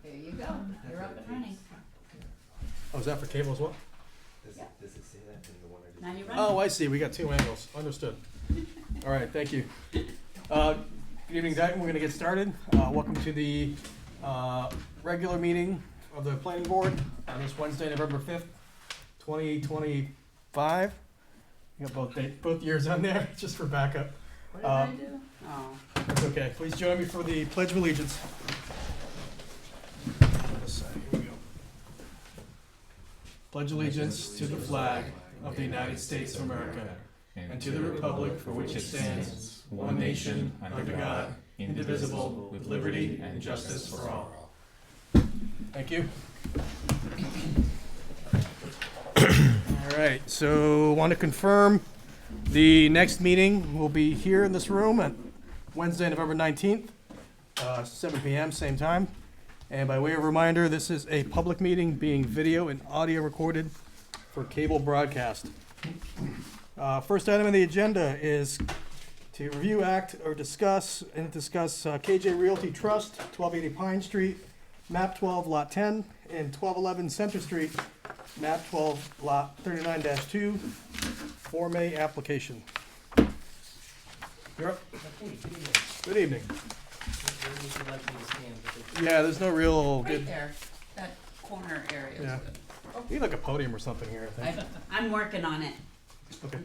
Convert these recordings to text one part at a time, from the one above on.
There you go, you're up and running. Oh, is that for cable as well? Yeah. Does it say that in the one I just? Now you're running. Oh, I see, we got two angles, understood. All right, thank you. Good evening, Dayton, we're gonna get started. Welcome to the regular meeting of the planning board on this Wednesday, November 5th, 2025. You got both years on there, just for backup. What did I do? Oh, That's okay. Please join me for the Pledge of Allegiance. Here we go. Pledge allegiance to the flag of the United States of America and to the republic for which it stands, one nation, under God, indivisible, with liberty and justice for all. Thank you. All right, so want to confirm the next meeting will be here in this room at Wednesday, November 19th, 7 p.m., same time. And by way of reminder, this is a public meeting being video and audio recorded for cable broadcast. First item on the agenda is to review, act, or discuss KJ Realty Trust, 1280 Pine Street, map 12, lot 10, and 1211 Center Street, map 12, lot 39-2, Form A application. You're up. Good evening. Yeah, there's no real right good. there, that corner area is Yeah. good. You need like a podium or something here, I think. I'm working on it. Okay.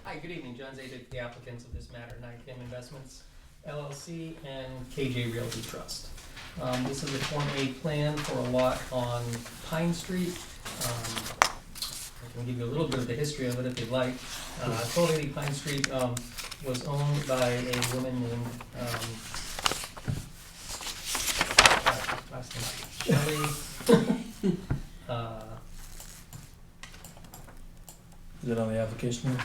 Hi, good evening. John Zadig, the applicants of this matter, NICAM Investments LLC and KJ Realty Trust. This is a Form A plan for a lot on Pine Street. I can give you a little bit of the history of it if you'd like. 1280 Pine Street was owned by a woman named last name Shelley. Is it on the application here?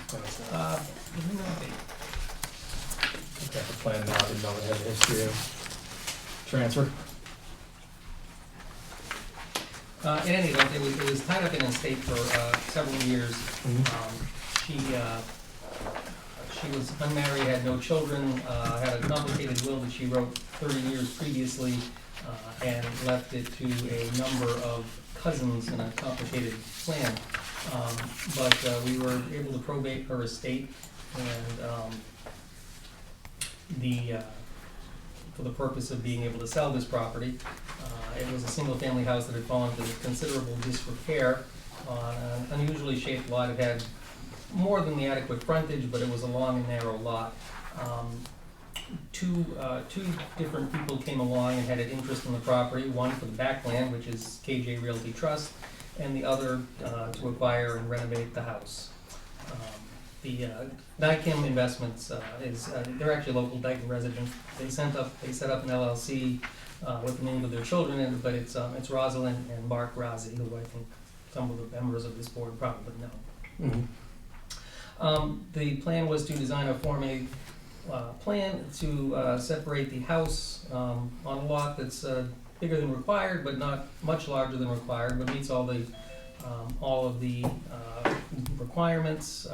Okay, the plan now, didn't know it had a history of transfer. In any event, it was tied up in an estate for several years. She was unmarried, had no children, had a complicated will that she wrote 30 years previously, and left it to a number of cousins in a complicated plan. But we were able to probate her estate, and for the purpose of being able to sell this property. It was a single-family house that had fallen into considerable disrepair on an unusually shaped lot. It had more than the adequate frontage, but it was a long and narrow lot. Two different people came along and had an interest in the property, one for the backland, which is KJ Realty Trust, and the other to acquire and renovate the house. The NICAM Investments they're actually local Dayton residents. They set up an LLC with the name of their children in it, but it's Rosalind and Mark Razzi, who I think some of the members of this board probably know. The plan was to design a Form A plan to separate the house on a lot that's bigger than required, but not much larger than required, but meets all of the requirements,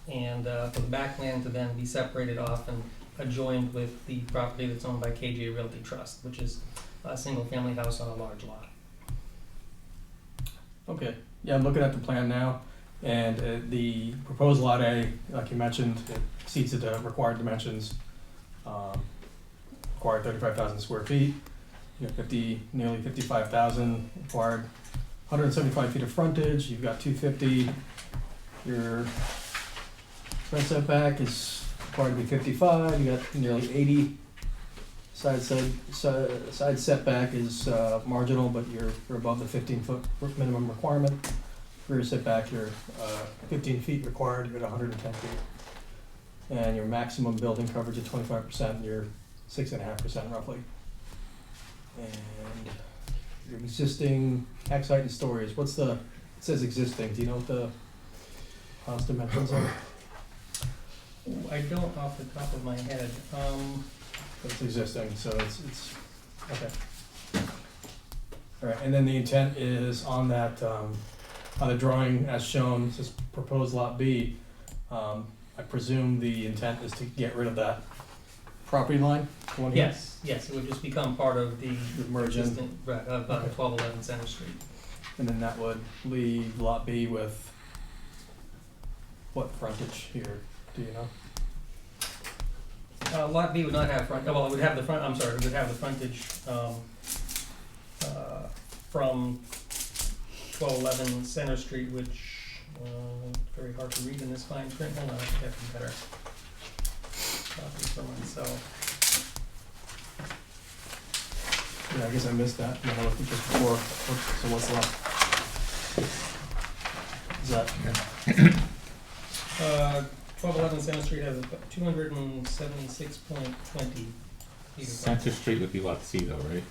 and for the backland to then be separated off and adjoined with the property that's owned by KJ Realty Trust, which is a single-family house on a large lot. Okay, yeah, I'm looking at the plan now, and the proposed lot A, like you mentioned, it exceeds the required dimensions. Required 35,000 square feet. You got nearly 55,000 required. 175 feet of frontage. You've got 250. Your front setback is required to be 55. You got nearly 80. Side setback is marginal, but you're above the 15-foot minimum requirement. Rear setback, you're 15 feet required. You're at 110 feet. And your maximum building coverage is 25%. You're 6.5% roughly. And your existing tax height and stories. It says existing. Do you know what the house dimensions are? I don't off the top of my head. It's existing, so it's okay. All right, and then the intent is on that, on the drawing as shown, it says proposed lot B. I presume the intent is to get rid of that property line? The one here? Yes, it would just become part of the Would merge in. existing, right, of Okay. 1211 Center Street. And then that would leave Lot B with what frontage here, do you know? Lot B would not have front, well, it would have the front, I'm sorry, it would have the frontage, from 1211 Center Street, which, very hard to read in this fine print, hold on, I think I have a better copy for myself. Yeah, I guess I missed that, when I looked at this before. So what's left? Is that, 1211 Center Street has 276.20 feet. Center Street would be lot C though, right?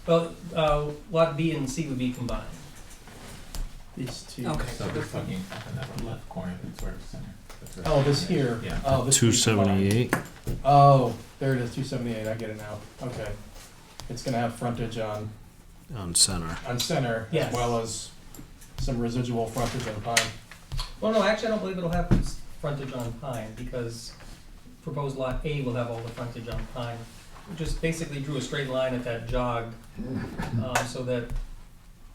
Well, Lot B and C would be combined. these two? Okay. So we're talking on that left corner, that's where it's center. That's where- Oh, this here? Yeah. Oh, this would be combined. 278. Oh, there it is, 278, I get it now, okay. It's gonna have frontage on Center. Center, Yes. as well as some residual frontage on Pine. Well, no, actually, I don't believe it'll have frontage on Pine, because proposed Lot A will have all the frontage on Pine. We just basically drew a straight line at that jog, so that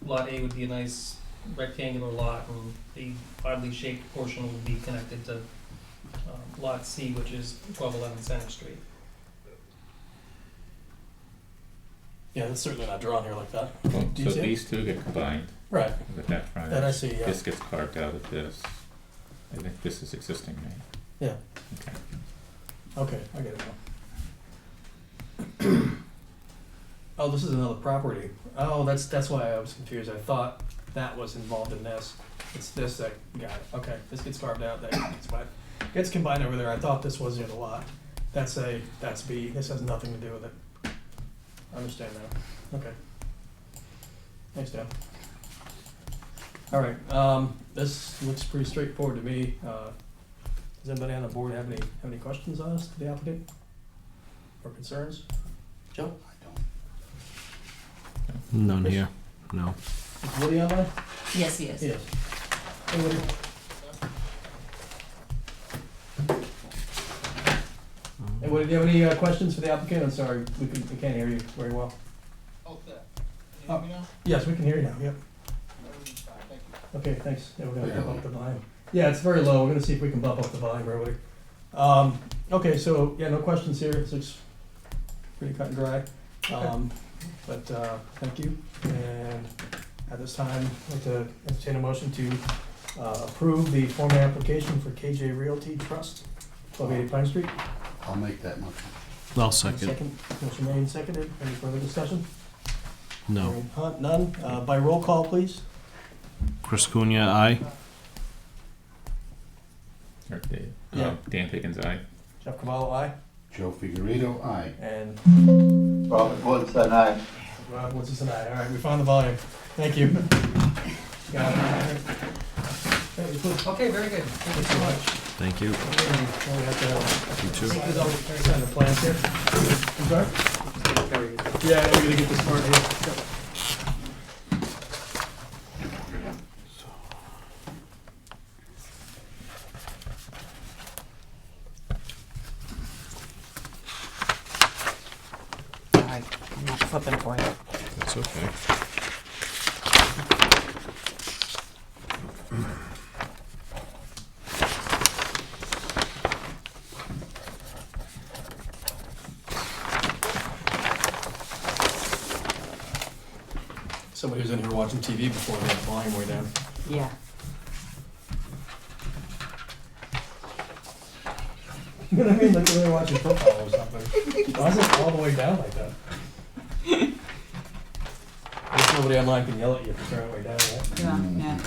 Lot A would be a nice rectangular lot, and the oddly shaped portion would be connected to Lot C, which is 1211 Center Street. Yeah, that's certainly not drawn here like that. Well, Do you so see it? these two get combined Right, with that frontage. that I see, yeah. This gets carved out of this. I think this is existing, right? Yeah. Okay. Okay, I get it now. Oh, this is another property. Oh, that's why I was confused. I thought that was involved in this. It's this that, got it. Okay, this gets carved out, that gets combined over there. I thought this was the other lot. That's B. This has nothing to do with it. I understand now. Okay. Thanks, Dan. All right, this looks pretty straightforward to me. Does anybody on the board have any questions on this to the applicant? Or concerns? Joe? None here. No. Is Woody online? Yes, yes. Yes. Hey, Woody. Hey, Woody, do you have any questions for the applicant? I'm sorry, we can't hear you very well. Oh, there. Can you hear me now? Yes, we can hear you now, yep. Everything's fine, thank you. Okay, thanks. Yeah, we're gonna bump up the volume. Yeah, it's very low. We're gonna see if we can bump up the volume, everybody. Okay, so, yeah, no questions here. It looks pretty cut and dry. But, thank you. And at this time, I'd like to entertain a motion to approve the formal application for KJ Realty Trust, 1280 Pine Street. I'll make that motion. I'll second. Motion made and seconded. Any further discussion? No. Hearing none. By roll call, please. Chris Cunha, aye. Or Dave. Yeah. Dan Pickens, aye. Jeff Cavallo, aye. Joe Figurito, aye. And Robert Woodson, aye. Rob Woods is an aye. All right, we found the volume. Thank you. Got it. Hey, please. Okay, very good. Thank you so much. Thank you. We have to You too. sign the plans here. I'm sorry? Yeah, we're gonna get this part here. I'm not flipping for you. That's okay. Somebody who's in here watching TV before, they have the volume way down. Yeah. You know what I mean? Like they're watching football or something. Why is it all the way down like that? I guess nobody online can yell at you if you turn it way down, right? Yeah, yeah.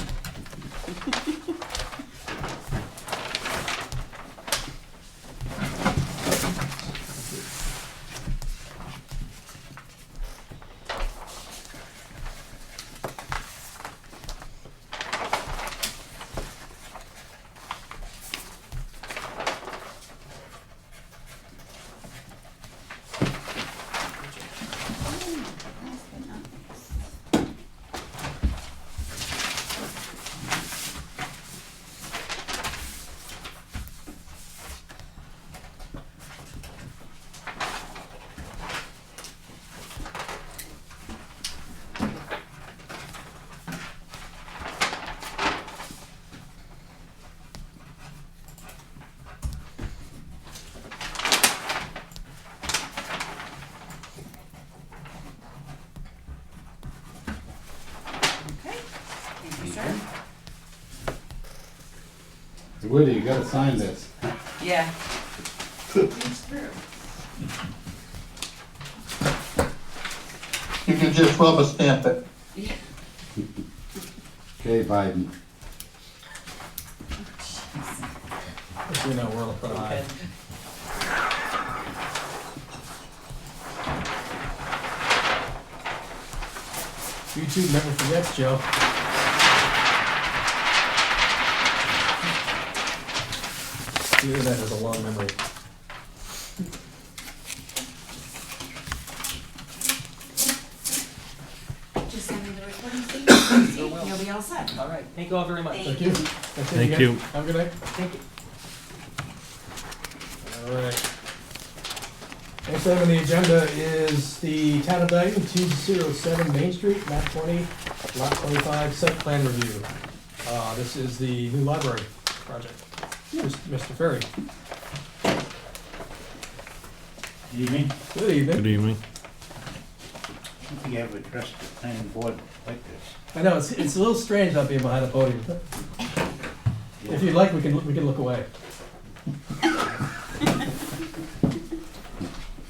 Woody, you gotta sign this. Yeah. It's true. You can just rubber stamp it. Yeah. Okay, Biden. Just so you know, we're all put Okay. YouTube never forgets, Joe. The internet has a long memory. Just send me the recording statement. You'll be all set. All right, thank you all very much. Thank you. That's it Thank again. you. Have a good night. Thank you. All right. Next item on the agenda is the Town of Dayton, 207 Main Street, map 20, lot 25, site plan review. This is the new library project. Mr. Ferry. Evening. Good evening. Good evening. I don't think I ever addressed the planning board like this. I know, it's a little strange not being behind a podium. If you'd like, we can look away.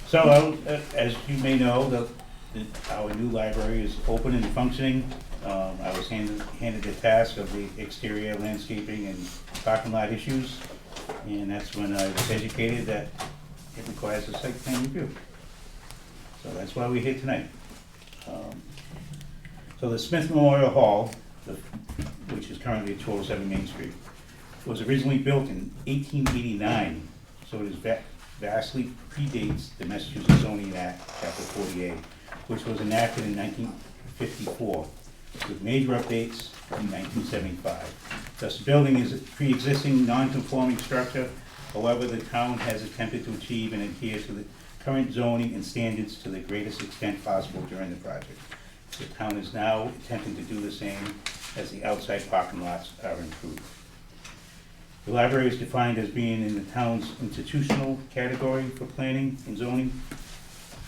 So, as you may know, our new library is open and functioning. I was handed the task of the exterior landscaping and parking lot issues, and that's when I was educated that it requires a site plan review. So that's why we're here tonight. So the Smith Memorial Hall, which is currently at 207 Main Street, was originally built in 1889, so it is vastly predates the Massachusetts Zoning Act, Chapter 48, which was enacted in 1954, with major updates in 1975. Thus, the building is a pre-existing, non-conforming structure. However, the town has attempted to achieve and adhere to the current zoning and standards to the greatest extent possible during the project. The town is now attempting to do the same as the outside parking lots are improved. The library is defined as being in the town's institutional category for planning and zoning.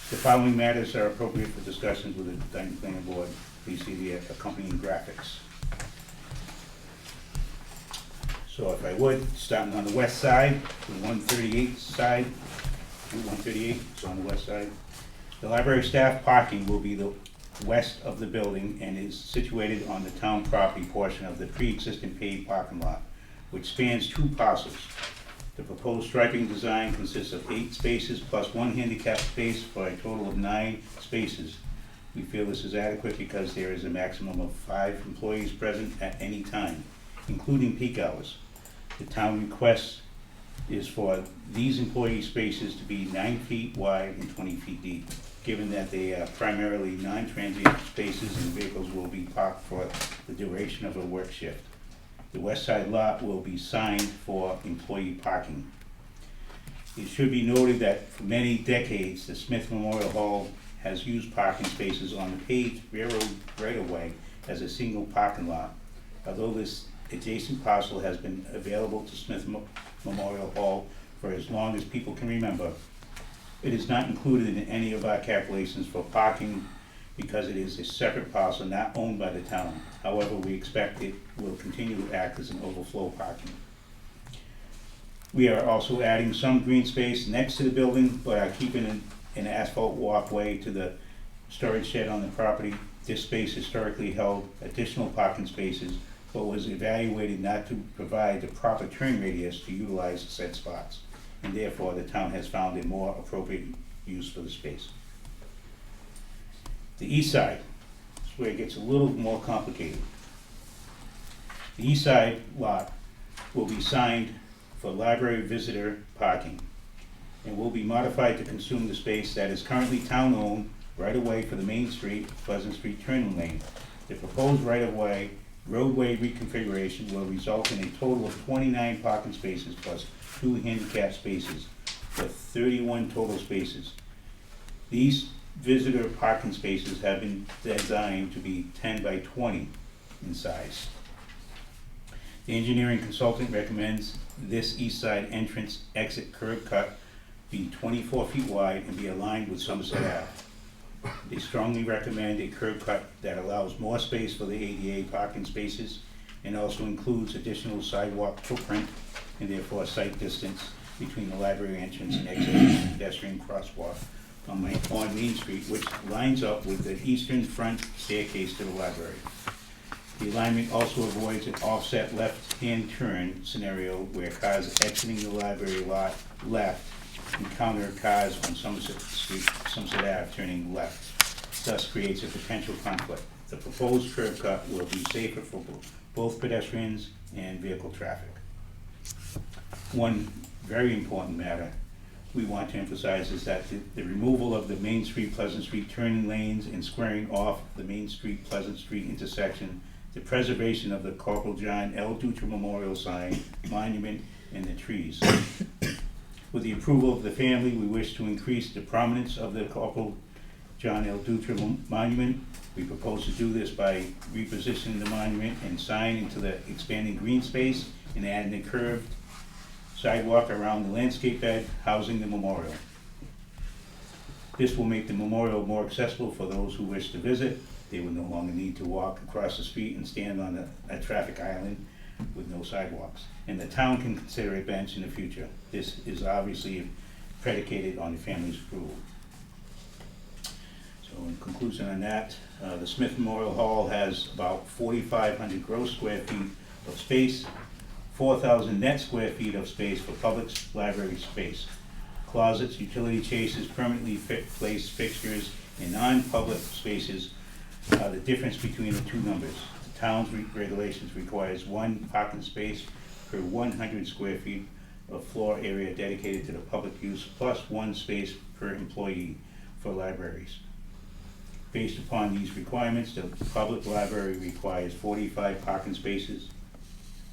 The following matters are appropriate for discussions with the Dayton Planning Board. Please see the accompanying graphics. So if I would, starting on the west side, the 138 side, Route 138, so on the west side. The library staff parking will be the west of the building and is situated on the town property portion of the pre-existing paved parking lot, which spans 2 parcels. The proposed striping design consists of 8 spaces plus 1 handicap space for a total of 9 spaces. We feel this is adequate because there is a maximum of 5 employees present at any time, including peak hours. The town request is for these employee spaces to be 9 feet wide and 20 feet deep, given that they are primarily non-transient spaces and vehicles will be parked for the duration of a work shift. The west side lot will be signed for employee parking. It should be noted that for many decades, the Smith Memorial Hall has used parking spaces on the paved railroad right-of-way as a single parking lot. Although this adjacent parcel has been available to Smith Memorial Hall for as long as people can remember, it is not included in any of our calculations for parking because it is a separate parcel not owned by the town. However, we expect it will continue to act as an overflow parking. We are also adding some green space next to the building, but are keeping an asphalt walkway to the storage shed on the property. This space historically held additional parking spaces, but was evaluated not to provide the proper turn radius to utilize said spots, and therefore the town has found a more appropriate use for the space. The east side is where it gets a little more complicated. The east side lot will be signed for library visitor parking and will be modified to consume the space that is currently town-owned right-of-way for the Main Street, Pleasant Street turning lane. The proposed right-of-way roadway reconfiguration will result in a total of 29 parking spaces plus 2 handicap spaces for 31 total spaces. These visitor parking spaces have been designed to be 10 by 20 in size. The engineering consultant recommends this east side entrance exit curb cut be 24 feet wide and be aligned with Somerset Ave. They strongly recommend a curb cut that allows more space for the ADA parking spaces and also includes additional sidewalk footprint and therefore sight distance between the library entrance and exit and pedestrian crosswalk on Main Street, which lines up with the eastern front staircase to the library. The alignment also avoids an offset left-hand turn scenario where cars exiting the library lot left encounter cars on Somerset Street, Somerset Ave turning left, thus creates a potential conflict. The proposed curb cut will be safer for both pedestrians and vehicle traffic. One very important matter we want to emphasize is that the removal of the Main Street, Pleasant Street turning lanes and squaring off the Main Street, Pleasant Street intersection, the preservation of the Corporal John L. Dutra Memorial sign, monument, and the trees. With the approval of the family, we wish to increase the prominence of the Corporal John L. Dutra monument. We propose to do this by repositioning the monument and sign into the expanding green space and adding a curved sidewalk around the landscape bed housing the memorial. This will make the memorial more accessible for those who wish to visit. They will no longer need to walk across the street and stand on a traffic island with no sidewalks. And the town can consider a bench in the future. This is obviously predicated on the family's approval. So in conclusion on that, the Smith Memorial Hall has about 4,500 gross square feet of space, 4,000 net square feet of space for public library space, closets, utility chases, permanently placed fixtures, and non-public spaces. The difference between the two numbers. The town's regulations requires 1 parking space per 100 square feet of floor area dedicated to the public use, plus 1 space per employee for libraries. Based upon these requirements, the public library requires 45 parking spaces.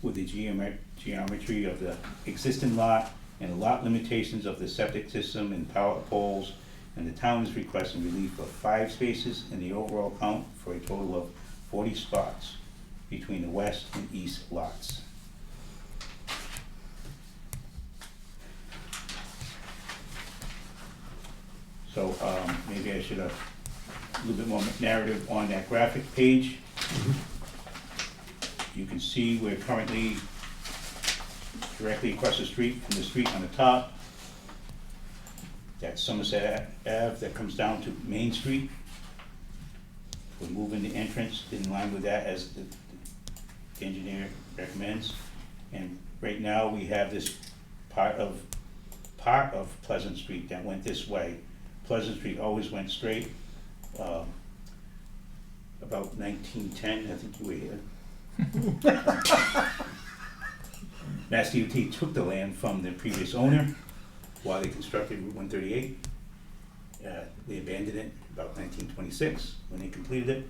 With the geometry of the existing lot and the lot limitations of the septic system and power poles, and the town is requesting relief of 5 spaces in the overall count for a total of 40 spots between the west and east lots. So maybe I should have a little bit more narrative on that graphic page. You can see we're currently directly across the street from the street on the top. That's Somerset Ave that comes down to Main Street. We're moving the entrance in line with that as the engineer recommends. And right now, we have this part of Pleasant Street that went this way. Pleasant Street always went straight. About 1910, I think you were here. Mass DOT took the land from the previous owner while they constructed Route 138. They abandoned it about 1926. When they completed it,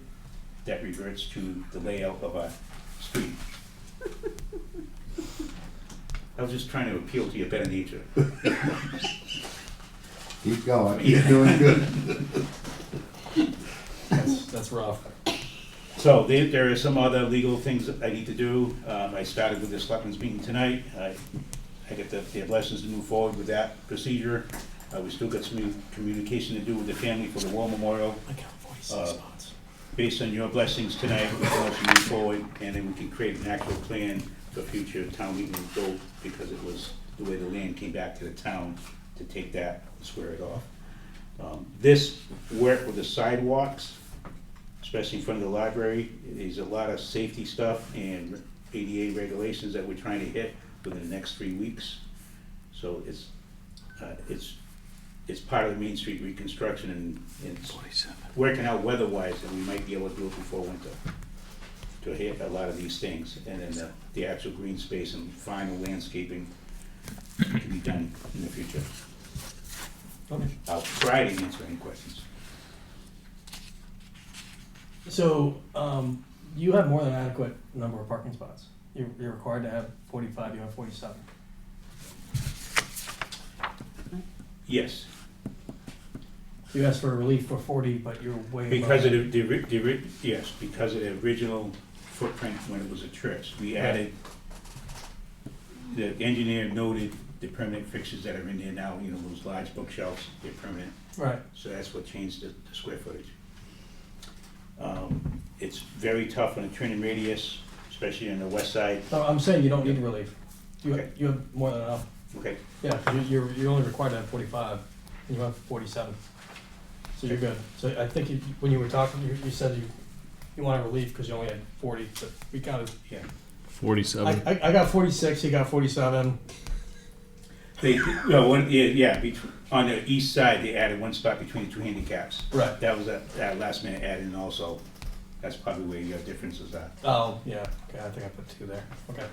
that reverts to the layout of our street. I was just trying to appeal to your better nature. Keep going, you're doing good. That's rough. So there are some other legal things that I need to do. I started with the selectmen's meeting tonight. I get their blessings to move forward with that procedure. We still got some communication to do with the family for the war memorial. Based on your blessings tonight, we can also move forward, and then we can create an actual plan for future town meeting and vote, because it was the way the land came back to the town to take that and square it off. This work with the sidewalks, especially in front of the library, there's a lot of safety stuff and ADA regulations that we're trying to hit within the next 3 weeks. So it's part of the Main Street reconstruction, and it's working out weather-wise, and we might be able to do it before winter to hit a lot of these things. And then the actual green space and final landscaping can be done in the future. Okay. I'll try to answer any questions. So, you have more than adequate number of parking spots. You're required to have 45, you have 47. Yes, You asked for relief for 40, but you're way above. because of because of the original footprint when it was a church. We added, the engineer noted the permanent fixtures that are in there now, you know, those large bookshelves, they're permanent. Right. So that's what changed the square footage. It's very tough on a turning radius, especially on the west side. I'm saying you don't need relief. Okay. You have more than enough. Okay, Yeah, 'cause you're only required to have 45, and you have 47. So you're good. So I think when you were talking, you said you wanted relief because you only had 40, but we counted. yeah. 47. I got 46, he got 47. On the east side, they added one spot between the two handicaps. Right. That was that last minute add in also. That's probably where your differences are. Oh, yeah, okay, I think I put 2 there, okay.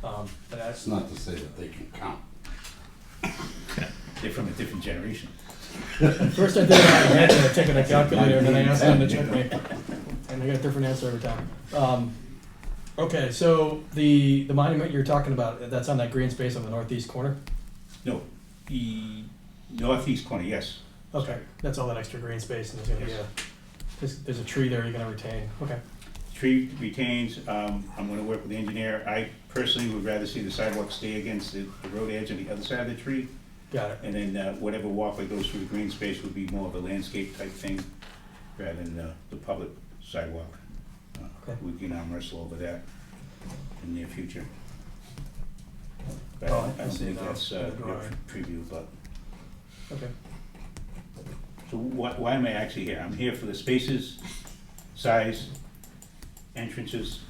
But That's that's, not to say that they can count. They're from a different generation. first I did it in my head, and I took it a calculator, and then I asked them to check me. And I got a different answer every time. Okay, so the monument you're talking about, that's on that green space on the northeast corner? No, the northeast corner, yes. Okay, that's all that extra green space, and there's gonna be there's a tree there you're gonna retain, okay. Tree retains, I'm gonna work with the engineer. I personally would rather see the sidewalk stay against the road edge on the other side of the tree. Got it. And then whatever walkway goes through the green space would be more of a landscape type thing rather than the public sidewalk. Okay. We can arm wrestle over that in the near future. But Oh, I I don't see think now, that's in the your drawing. preview, but. Okay. So why am I actually here? I'm here for the spaces, size, entrances.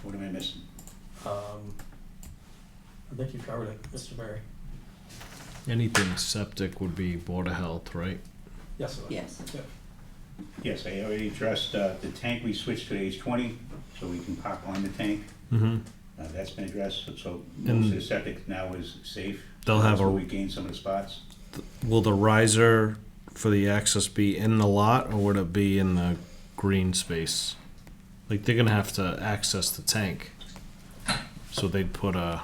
What am I missing? I think you covered it, Mr. Berry. Anything septic would be Board of Health, right? Yes, sir. Yes. Yep. Yes, I already addressed the tank. We switched to H20, so we can park on the tank. Mm-hmm. That's been addressed, so most And of the septic now is safe. they'll have That's where a- we gained some of the spots. Will the riser for the access be in the lot, or would it be in the green space? Like, they're gonna have to access the tank. So they'd put a,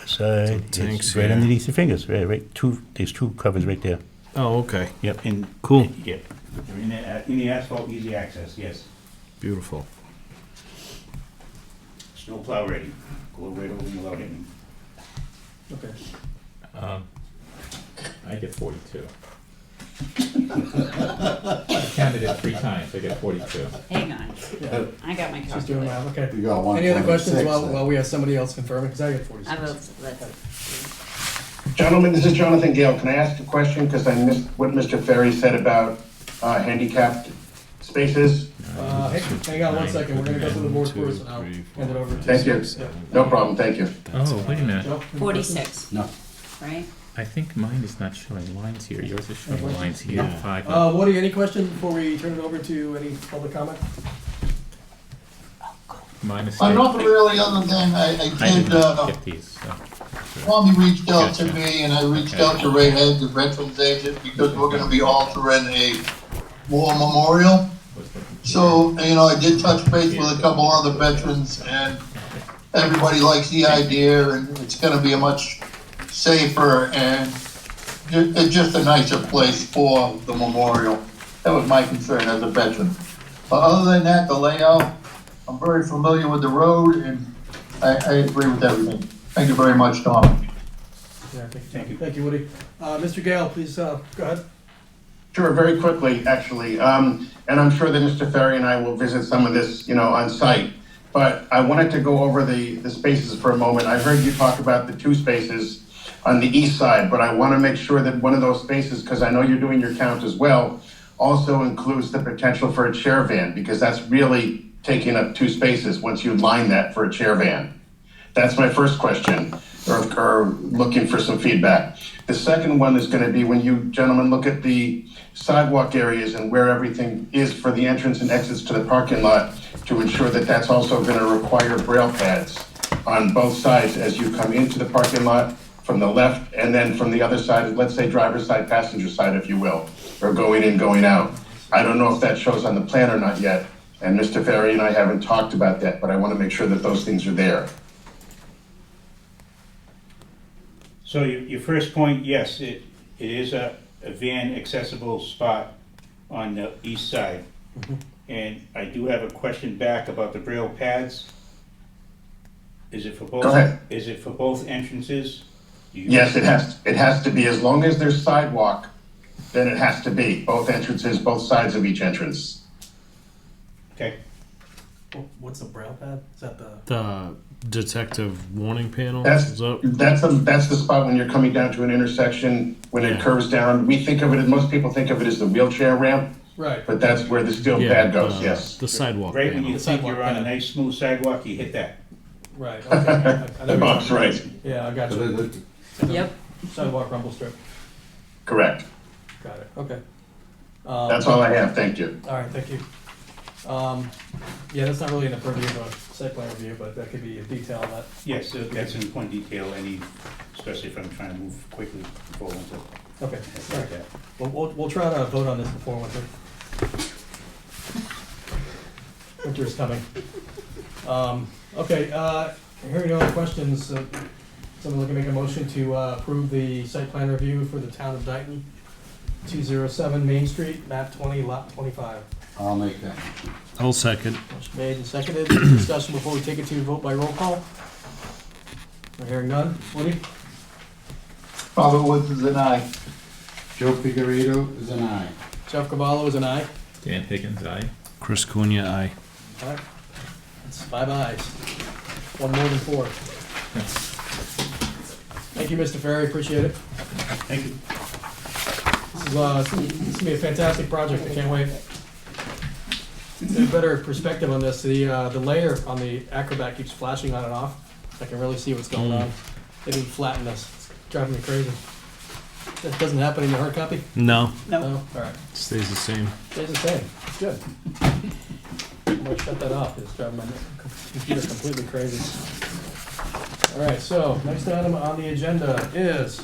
So tanks it's right here. underneath your fingers, right, there's 2 covers right there. oh, okay, Yep. And cool, Yep. They're in the asphalt, easy access, yes. beautiful. Snow plow ready. Go right over them without hitting. Okay. I get 42. I counted it 3 times, I get 42. Hang on, Yeah, I got my just doing calculator. math, okay. You got 126. Any other questions then. while we have somebody else confirming, because I got I 46. will, let's, Gentlemen, this is Jonathan Gale. Can I ask a question? Because I missed what Mr. Ferry said about handicapped spaces. Hang on one second, we're gonna go through the board first, and I'll hand it over to. Thank you. No problem, thank you. Oh, wait a minute. Joe, any 46, No. right? I think mine is not showing lines here. Yours is showing lines here. Yeah. 5. questions? Woody, any questions before we turn it over to any public comment? Mine is. Nothing really other than I I did, did not get these. So. Tommy reached out to me and I reached out to Ray Head, the veterans agent, because we're gonna be altering a war memorial. So, I did touch base with a couple other veterans and everybody likes the idea and it's gonna be a much safer and just a nicer place for the memorial. That was my concern as a veteran. But other than that, the layout, I'm very familiar with the road and I agree with everything. Thank you very much, Tom. Yeah, thank you. Thank you, Woody. Mr. Gale, please, go ahead. Sure, very quickly, actually. And I'm sure that Mr. Ferry and I will visit some of this, on site. But I wanted to go over the spaces for a moment. I heard you talk about the 2 spaces on the east side, but I want to make sure that one of those spaces, because I know you're doing your count as well, also includes the potential for a chair van, because that's really taking up 2 spaces once you line that for a chair van. That's my first question, or looking for some feedback. The second one is going to be when you gentlemen look at the sidewalk areas and where everything is for the entrance and exits to the parking lot, to ensure that that's also going to require braille pads on both sides as you come into the parking lot from the left and then from the other side, let's say driver's side, passenger side, if you will, or going in, going out. I don't know if that shows on the plan or not yet, and Mr. Ferry and I haven't talked about that, but I want to make sure that those things are there. So your first point, yes, it is a van accessible spot on the east side. And I do have a question back about the braille pads. Is it for both? Go ahead. Is it for both entrances? Yes, it has to be. As long as there's sidewalk, then it has to be. Both entrances, both sides of each entrance. Okay, What's the braille pad? Is that the? The detective warning panel? That's- Is that- That's the spot when you're coming down to an intersection, when it Yeah. curves down. We think of it, as most people think of it as the wheelchair ramp, Right. but that's where the steel Yeah, pad goes, the- yes. The sidewalk right when panel. you The think sidewalk you're on a pad. nice smooth sidewalk, you hit that. Right, okay. I know Bob's you're- right, Yeah, I got So you. Yep. Sidewalk rumble strip. correct. Got it, okay. That's all I have, thank you. All right, thank you. Yeah, that's not really in the purview of a site plan review, but that could be a detail that, Yes, that's in point detail, especially if I'm trying to move quickly forward. okay, all right. We'll try to vote on this before winter. Winter is coming. Okay, hearing no other questions, someone looking to make a motion to approve the site plan review for the town of Dayton, 207 Main Street, map 20, lot 25. I'll make that. I'll second. Motion made and seconded. Discussion before we take it to vote by roll call. We're hearing none. Woody? Robert Woods is an aye. Joe Figurito is an aye. Jeff Cavallo is an aye. Dan Higgins, aye. Chris Cunha, aye. All right. That's 5 ayes. One more than 4. Thank you, Mr. Ferry. Appreciate it. Thank you. This is gonna be a fantastic project. I can't wait. To get a better perspective on this, the layer on the Acrobat keeps flashing on and off. I can really see what's going on. They didn't flatten this. It's driving me crazy. That doesn't happen in your hard copy? No, No. All right. stays the same. Stays the same. It's good. I'm gonna shut that off. It's driving my computer completely crazy. All right, so next item on the agenda is,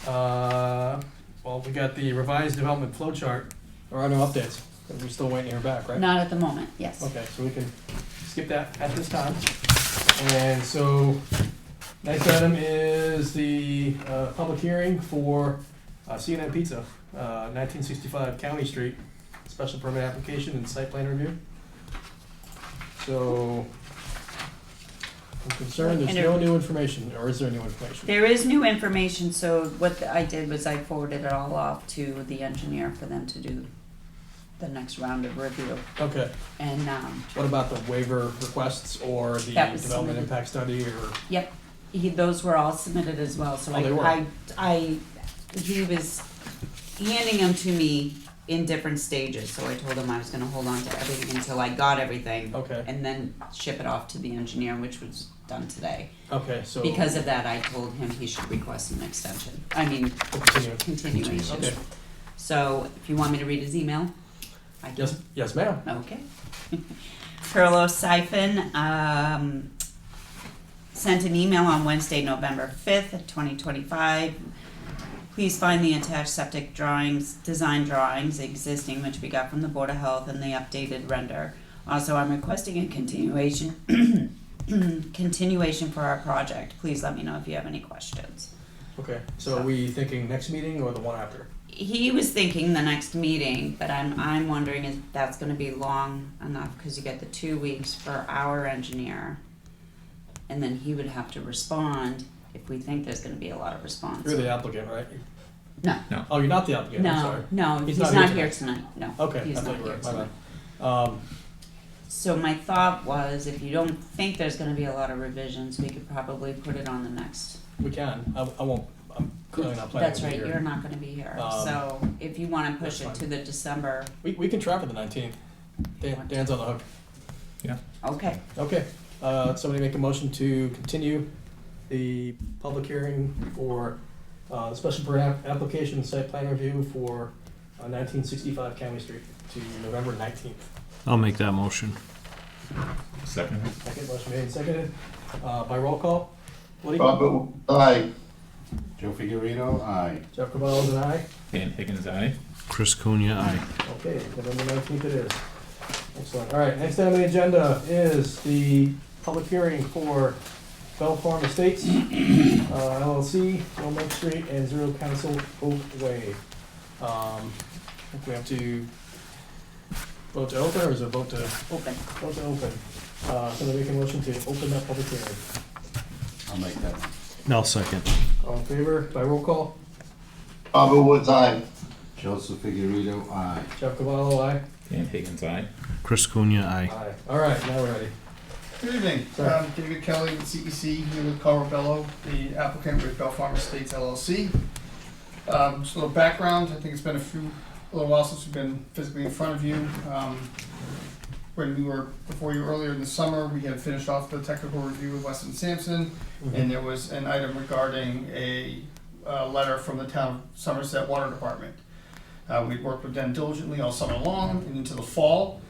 well, we got the revised development flow chart. There are no updates. We're still waiting to hear back, right? Not at the moment, yes. Okay, so we can skip that at this time. And so, next item is the public hearing for CNN Pizza, 1965 County Street, special permit application and site plan review. So, I'm concerned there's no new information, or is there new information? There is new information, so what I did was I forwarded it all off to the engineer for them to do the next round of review. Okay, And, what about the waiver requests or the That was development submitted. impact study or? yep, those were all submitted as well, so Oh, they were? he was handing them to me in different stages, so I told him I was gonna hold on to everything until I got everything. Okay. And then ship it off to the engineer, which was done today. Okay, so. Because of that, I told him he should request an extension, Continue. continuation. Okay, So, if you want me to read his email, I can. yes, ma'am. Okay. Perlo Siphon, sent an email on Wednesday, November 5th, 2025. Please find the attached septic drawings, design drawings existing, which we got from the Board of Health, and the updated render. Also, I'm requesting a continuation, continuation for our project. Please let me know if you have any questions. Okay, so are we thinking next meeting or the one after? He was thinking the next meeting, but I'm wondering if that's gonna be long enough, cause you get the 2 weeks for our engineer. And then he would have to respond if we think there's gonna be a lot of response. You're the applicant, right? No. Oh, you're not the applicant, I'm No, sorry. no, He's he's not not here here tonight, no. Okay, He's I thought not you were, here my tonight. bad. So my thought was, if you don't think there's gonna be a lot of revisions, we could probably put it on the next. We can, I won't, I'm clearly not planning That's to be right, here. you're not gonna be here, Um, so if you wanna push that's it to the December, We can try for the 19th. Dan's on the hook. okay. Okay, somebody make a motion to continue the public hearing for, the special permit application and site plan review for 1965 County Street to November 19th. I'll make that motion. Second. Second, motion made and seconded, by roll call. Woody? Robert, Woods, aye. Joe Figurito, aye. Jeff Cavallo is an aye. Dan Higgins, aye. Chris Cunha, aye. Okay, November 19th it is. Excellent. All right, next item on the agenda is the public hearing for Bell Farm Estates, LLC, Wilmette Street, and Zero Council Oak Way. I think we have to vote to open, or is it vote to? Open. Vote to open. Somebody make a motion to open that public hearing. I'll make that one. I'll second. All in favor, by roll call? Robert Woods, aye. Joseph Figurito, aye. Jeff Cavallo, aye. Dan Higgins, aye. Chris Cunha, aye. Aye. All right, now we're ready. Good evening, Sir. David Kelly with CEC, here with Carl Bello, the applicant with Bell Farm Estates LLC. Just a little background, I think it's been a little while since we've been physically in front of you. When we were before you earlier in the summer, we had finished off the technical review with Weston Sampson, and there was an item regarding a letter from the town of Somerset Water Department. We'd worked with them diligently all summer long and into the fall.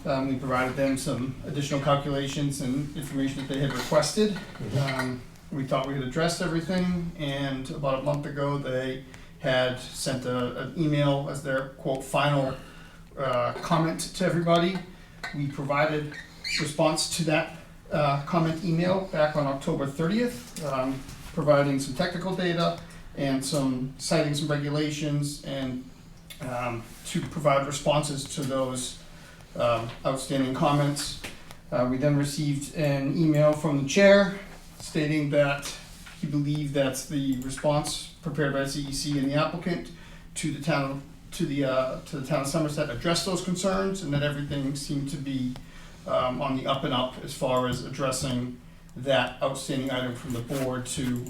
We provided them some additional calculations and information that they had requested. We thought we had addressed everything, and about a month ago, they had sent an email as their quote final comment to everybody. We provided response to that comment email back on October 30th, providing some technical data and citing some regulations and to provide responses to those outstanding comments. We then received an email from the chair stating that he believed that the response prepared by CEC and the applicant to the town of Somerset addressed those concerns, and that everything seemed to be on the up and up as far as addressing that outstanding item from the board to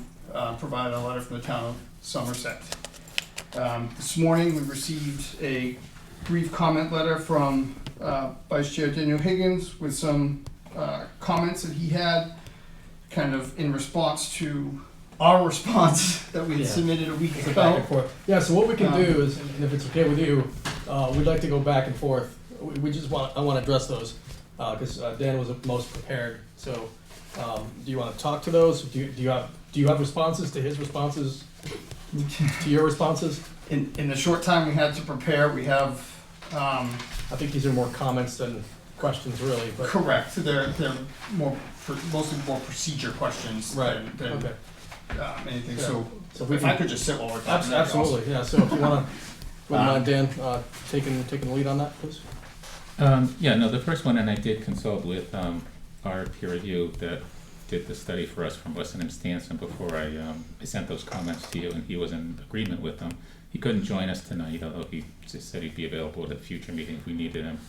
provide a letter from the town of Somerset. This morning, we received a brief comment letter from Vice Chair Daniel Higgins with some comments that he had kind of in response to our response that we had submitted a week Back and ago. forth. Yeah, so what we can do is, and if it's okay with you, we'd like to go back and forth. I want to address those, because Dan was the most prepared. So, do you want to talk to those? Do you have responses to his responses, to your responses? In the short time we had to prepare, we have, I think these are more comments than questions, really, but. correct, they're mostly more procedure questions Right, than okay. anything, Yeah. so So we if I can, could just sit while we're talking. that'd be awesome. absolutely, yeah, so if you wanna, wouldn't mind Dan, taking the lead on that, please? Yeah, no, the first one, and I did consult with our peer review that did the study for us from Weston and Stanson before I sent those comments to you, and he was in agreement with them. He couldn't join us tonight, although he just said he'd be available at a future meeting if we needed him.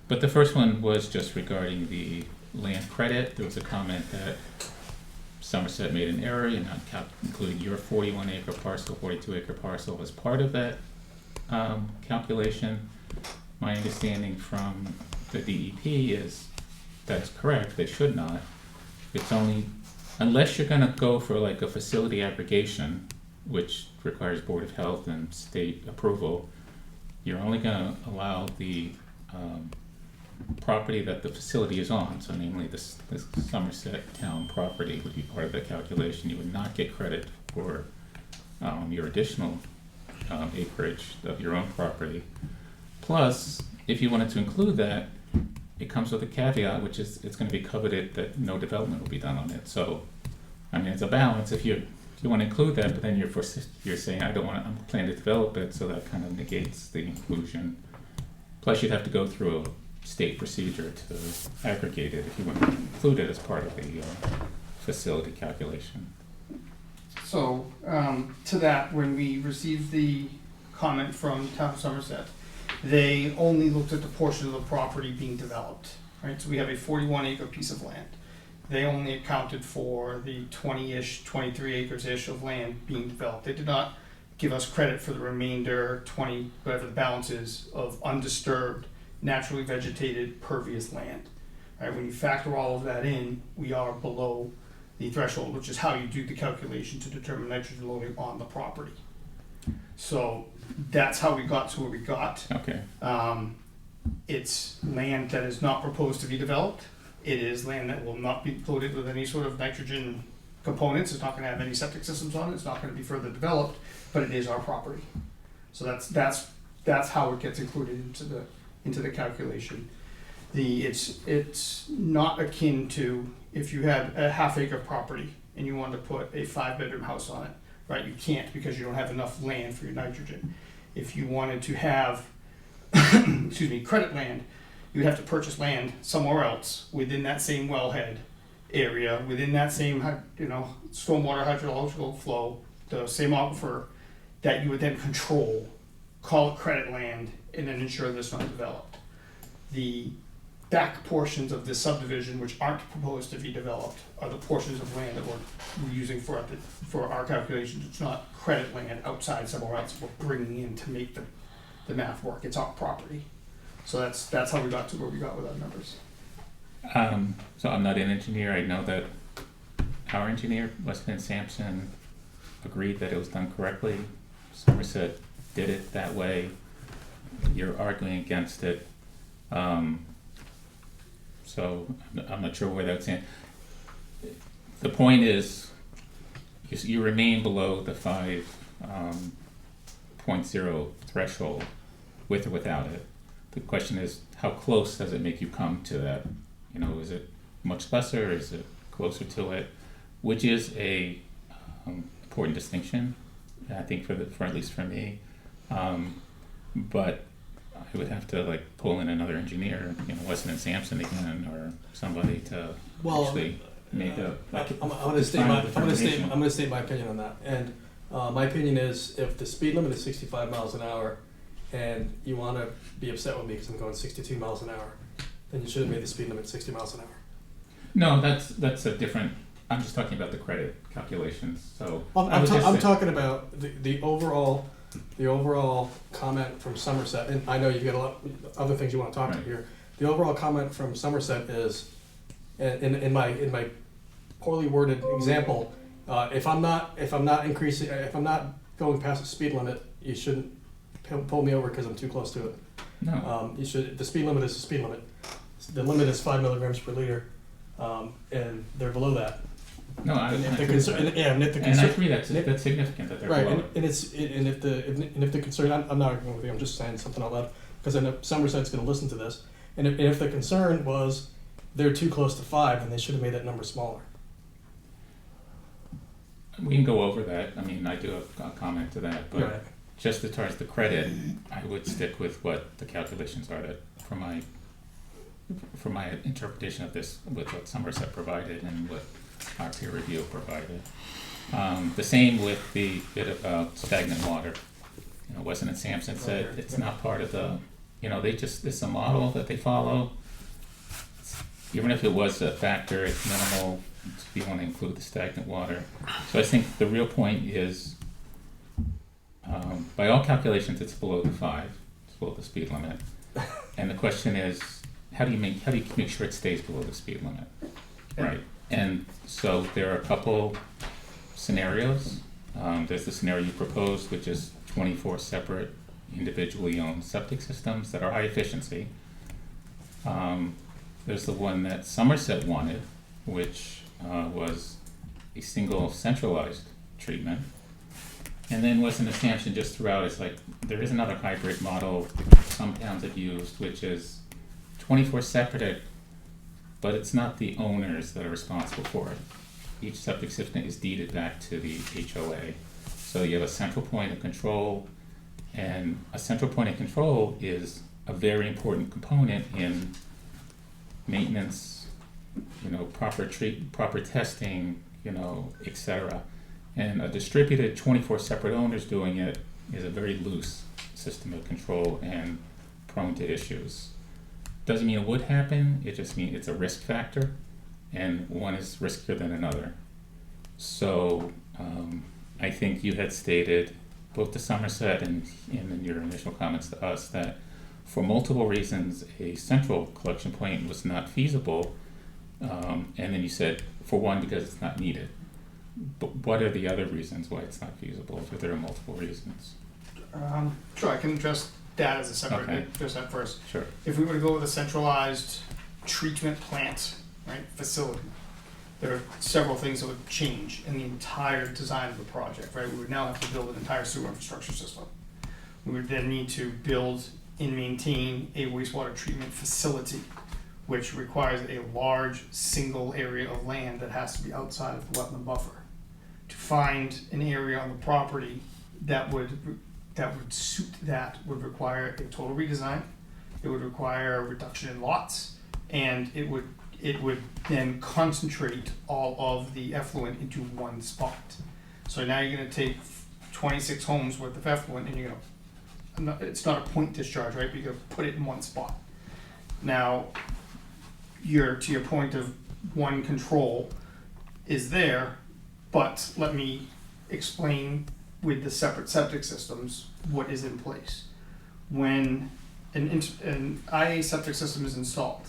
But the first one was just regarding the land credit. There was a comment that Somerset made an error in not including your 41-acre parcel, 42-acre parcel as part of that calculation. My understanding from the DEP is that's correct, they should not. It's only, unless you're gonna go for like a facility aggregation, which requires Board of Health and state approval, you're only gonna allow the property that the facility is on, so namely this Somerset town property would be part of the calculation. You would not get credit for your additional acreage of your own property. Plus, if you wanted to include that, it comes with a caveat, which is it's going to be coveted that no development will be done on it. So, I mean, it's a balance. If you want to include that, but then you're saying I'm planning to develop it, so that kind of negates the inclusion. Plus, you'd have to go through a state procedure to aggregate it if you want to include it as part of the facility calculation. So, to that, when we received the comment from Town of Somerset, they only looked at the portion of the property being developed, right? So we have a 41-acre piece of land. They only accounted for the 20-ish, 23 acres-ish of land being developed. They did not give us credit for the remainder, 20, whatever the balance is, of undisturbed, naturally vegetated, pervious land. Right? When you factor all of that in, we are below the threshold, which is how you do the calculation to determine nitrogen loading on the property. So that's how we got to where we got. Okay. It's land that is not proposed to be developed. It is land that will not be loaded with any sort of nitrogen components. It's not going to have any septic systems on it. It's not going to be further developed, but it is our property. So that's how it gets included into the calculation. It's not akin to if you had a half-acre property and you wanted to put a 5-bedroom house on it. Right, you can't because you don't have enough land for your nitrogen. If you wanted to have, credit land, you'd have to purchase land somewhere else within that same wellhead area, within that same, stormwater hydrological flow, the same aquifer that you would then control call it credit land, and then ensure that it's not developed. The back portions of this subdivision, which aren't proposed to be developed, are the portions of land that we're using for our calculations. It's not credit land outside somewhere else we're bringing in to make the math work. It's our property. So that's how we got to where we got with our numbers. So I'm not an engineer. I know that our engineer, Weston Sampson, agreed that it was done correctly. Somerset did it that way. You're arguing against it. So I'm not sure where that's in. The point is, you remain below the 5.0 threshold with or without it. The question is, how close does it make you come to that? You know, is it much lesser? Is it closer to it? Which is a important distinction, I think, for at least for me. But I would have to like pull in another engineer, you know, Weston and Sampson again, or somebody to actually make a. I'm gonna state my opinion on that. And my opinion is, if the speed limit is 65 miles an hour, and you want to be upset with me because I'm going 62 miles an hour, then you should have made the speed limit 60 miles an hour. No, that's a different. I'm just talking about the credit calculations. So I'm talking about the overall comment from Somerset, and I know you've got a lot of other things you want to talk to here. The overall comment from Somerset is, in my poorly worded example, if I'm not going past the speed limit, you shouldn't pull me over because I'm too close to it. No. You should. The speed limit is the speed limit. The limit is 5 milligrams per liter, and they're below that. No, I agree that's significant that they're right, below. And if the concern, I'm not arguing with you. I'm just saying something out loud because I know Somerset's going to listen to this. And if the concern was they're too close to 5, then they should have made that number smaller. We can go over that. I mean, I do have a comment to that, but just as far as the credit, I would stick with what the calculations are that for my interpretation of this, with what Somerset provided and what our peer review provided. The same with the bit about stagnant water. You know, Weston and Sampson said it's not part of the, you know, it's a model that they follow. Even if it was a factor, it's minimal. You want to include the stagnant water. So I think the real point is, by all calculations, it's below the 5. It's below the speed limit. And the question is, how do you make sure it stays below the speed limit, right? And so there are a couple scenarios. There's the scenario you proposed, which is 24 separate individually owned septic systems that are high efficiency. There's the one that Somerset wanted, which was a single centralized treatment. And then Weston and Sampson just threw out, it's like, there is another hybrid model some towns have used, which is 24 separate, but it's not the owners that are responsible for it. Each septic system is deeded back to the HOA. So you have a central point of control, and a central point of control is a very important component in maintenance, you know, proper testing, you know, etc. And a distributed 24 separate owners doing it is a very loose system of control and prone to issues. Doesn't mean it would happen, it just means it's a risk factor, and one is riskier than another. So I think you had stated, both to Somerset and in your initial comments to us, that for multiple reasons a central collection point was not feasible, and then you said, for one, because it's not needed. But what are the other reasons why it's not feasible, if there are multiple reasons? Sure, I can address that as a separate, address that first. Sure. If we were to go with a centralized treatment plant, right, facility, there are several things that would change in the entire design of the project, right? We would now have to build an entire sewer infrastructure system. We would then need to build and maintain a wastewater treatment facility, which requires a large single area of land that has to be outside of the wetland buffer. To find an area on the property that would suit that would require a total redesign. It would require a reduction in lots, and it would then concentrate all of the effluent into one spot. So now you're going to take 26 homes worth of effluent, and you're going to it's not a point discharge, right? You could put it in one spot. Now, to your point of one control is there, but let me explain with the separate septic systems what is in place. When an IA septic system is installed,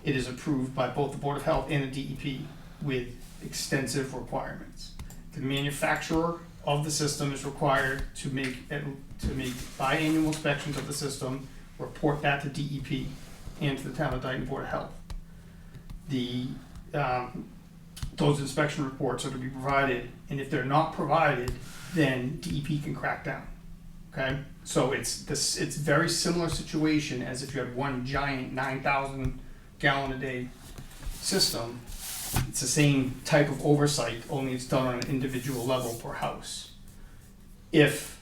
it is approved by both the Board of Health and the DEP with extensive requirements. The manufacturer of the system is required to make biannual inspections of the system, report that to DEP and to the Town of Dayton Board of Health. Those inspection reports are to be provided, and if they're not provided, then DEP can crack down. Okay, so it's very similar situation as if you had one giant 9,000 gallon a day system. It's the same type of oversight, only it's done on an individual level per house. If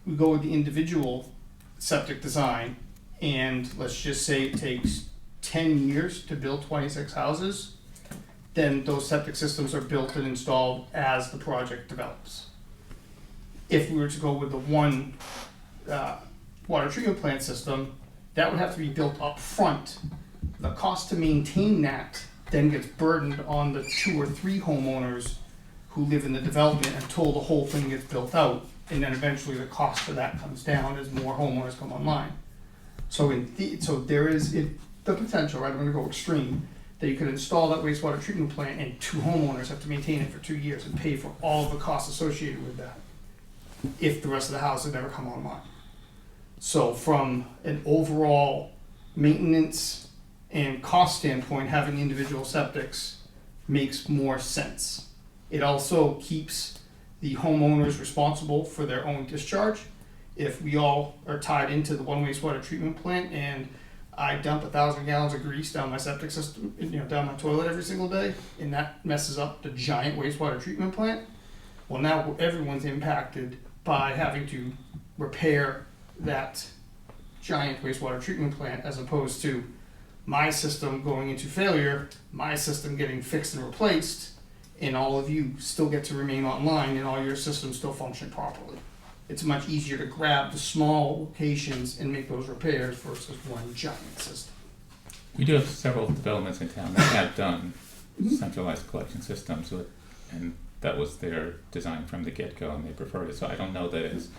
we go with the individual septic design, and let's just say it takes 10 years to build 26 houses, then those septic systems are built and installed as the project develops. If we were to go with the one water treatment plant system, that would have to be built up front. The cost to maintain that then gets burdened on the 2 or 3 homeowners who live in the development until the whole thing gets built out, and then eventually the cost for that comes down as more homeowners come online. So there is the potential, right? I'm going to go extreme, that you could install that wastewater treatment plant and 2 homeowners have to maintain it for 2 years and pay for all of the costs associated with that, if the rest of the house had never come online. So from an overall maintenance and cost standpoint, having individual septics makes more sense. It also keeps the homeowners responsible for their own discharge. If we all are tied into the one wastewater treatment plant and I dump 1,000 gallons of grease down my septic system, down my toilet every single day, and that messes up the giant wastewater treatment plant, well, now everyone's impacted by having to repair that giant wastewater treatment plant, as opposed to my system going into failure, my system getting fixed and replaced, and all of you still get to remain online and all your systems still function properly. It's much easier to grab the small locations and make those repairs versus one giant system. We do have several developments in town that have done centralized collection systems, and that was their design from the get-go, and they preferred it. So I don't know that it's,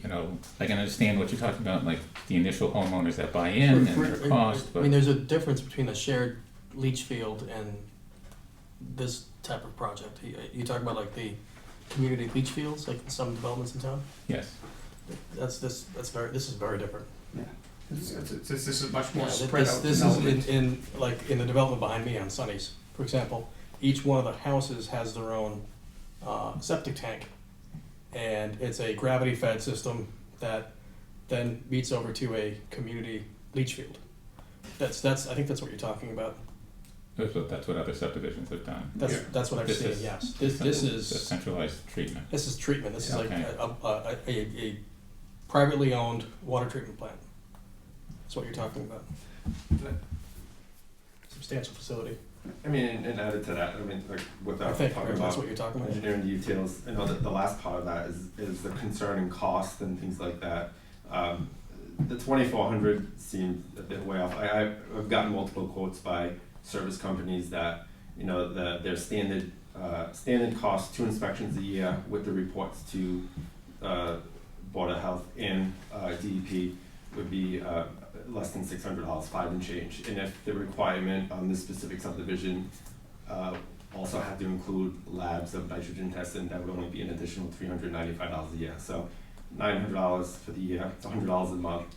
I can understand what you're talking about, like the initial homeowners that buy in and their cost, but. I mean, there's a difference between a shared leach field and this type of project. You talk about like the community leach fields, like in some developments in town? Yes. This is very different. Yeah. This is much more Yeah, spread out. This is in the development behind me on Sunny's, for example. Each one of the houses has their own septic tank, and it's a gravity-fed system that then meets over to a community leach field. I think that's what you're talking about. That's what other subdivisions have done. That's what I've seen. Yes. This is a centralized treatment. This is treatment. This is Okay. like a privately owned water treatment plant. That's what you're talking about. Substantial facility. I mean, and added to that, I mean, like, without I think talking that's about what you're talking about. engineering details, I know that the last part of that is the concerning cost and things like that. The 2,400 seemed a bit way off. I've gotten multiple quotes by service companies that, their standard cost, 2 inspections a year with the reports to Board of Health and DEP would be less than $600, 5 and change. And if the requirement on this specific subdivision also had to include labs of nitrogen testing, that would only be an additional $395 a year. So $900 for the year, it's $100 a month,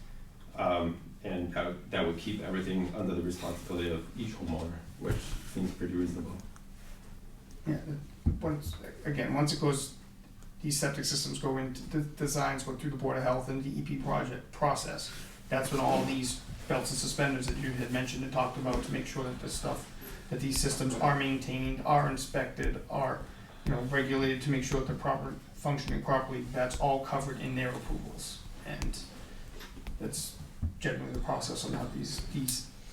and that would keep everything under the responsibility of each homeowner, which seems pretty reasonable. Yeah, once it goes, these septic systems go into, the designs go through the Board of Health and DEP project process. That's when all these belts and suspenders that you had mentioned and talked about to make sure that these systems are maintained, are inspected, are, regulated to make sure that they're functioning properly. That's all covered in their approvals, and that's generally the process on how these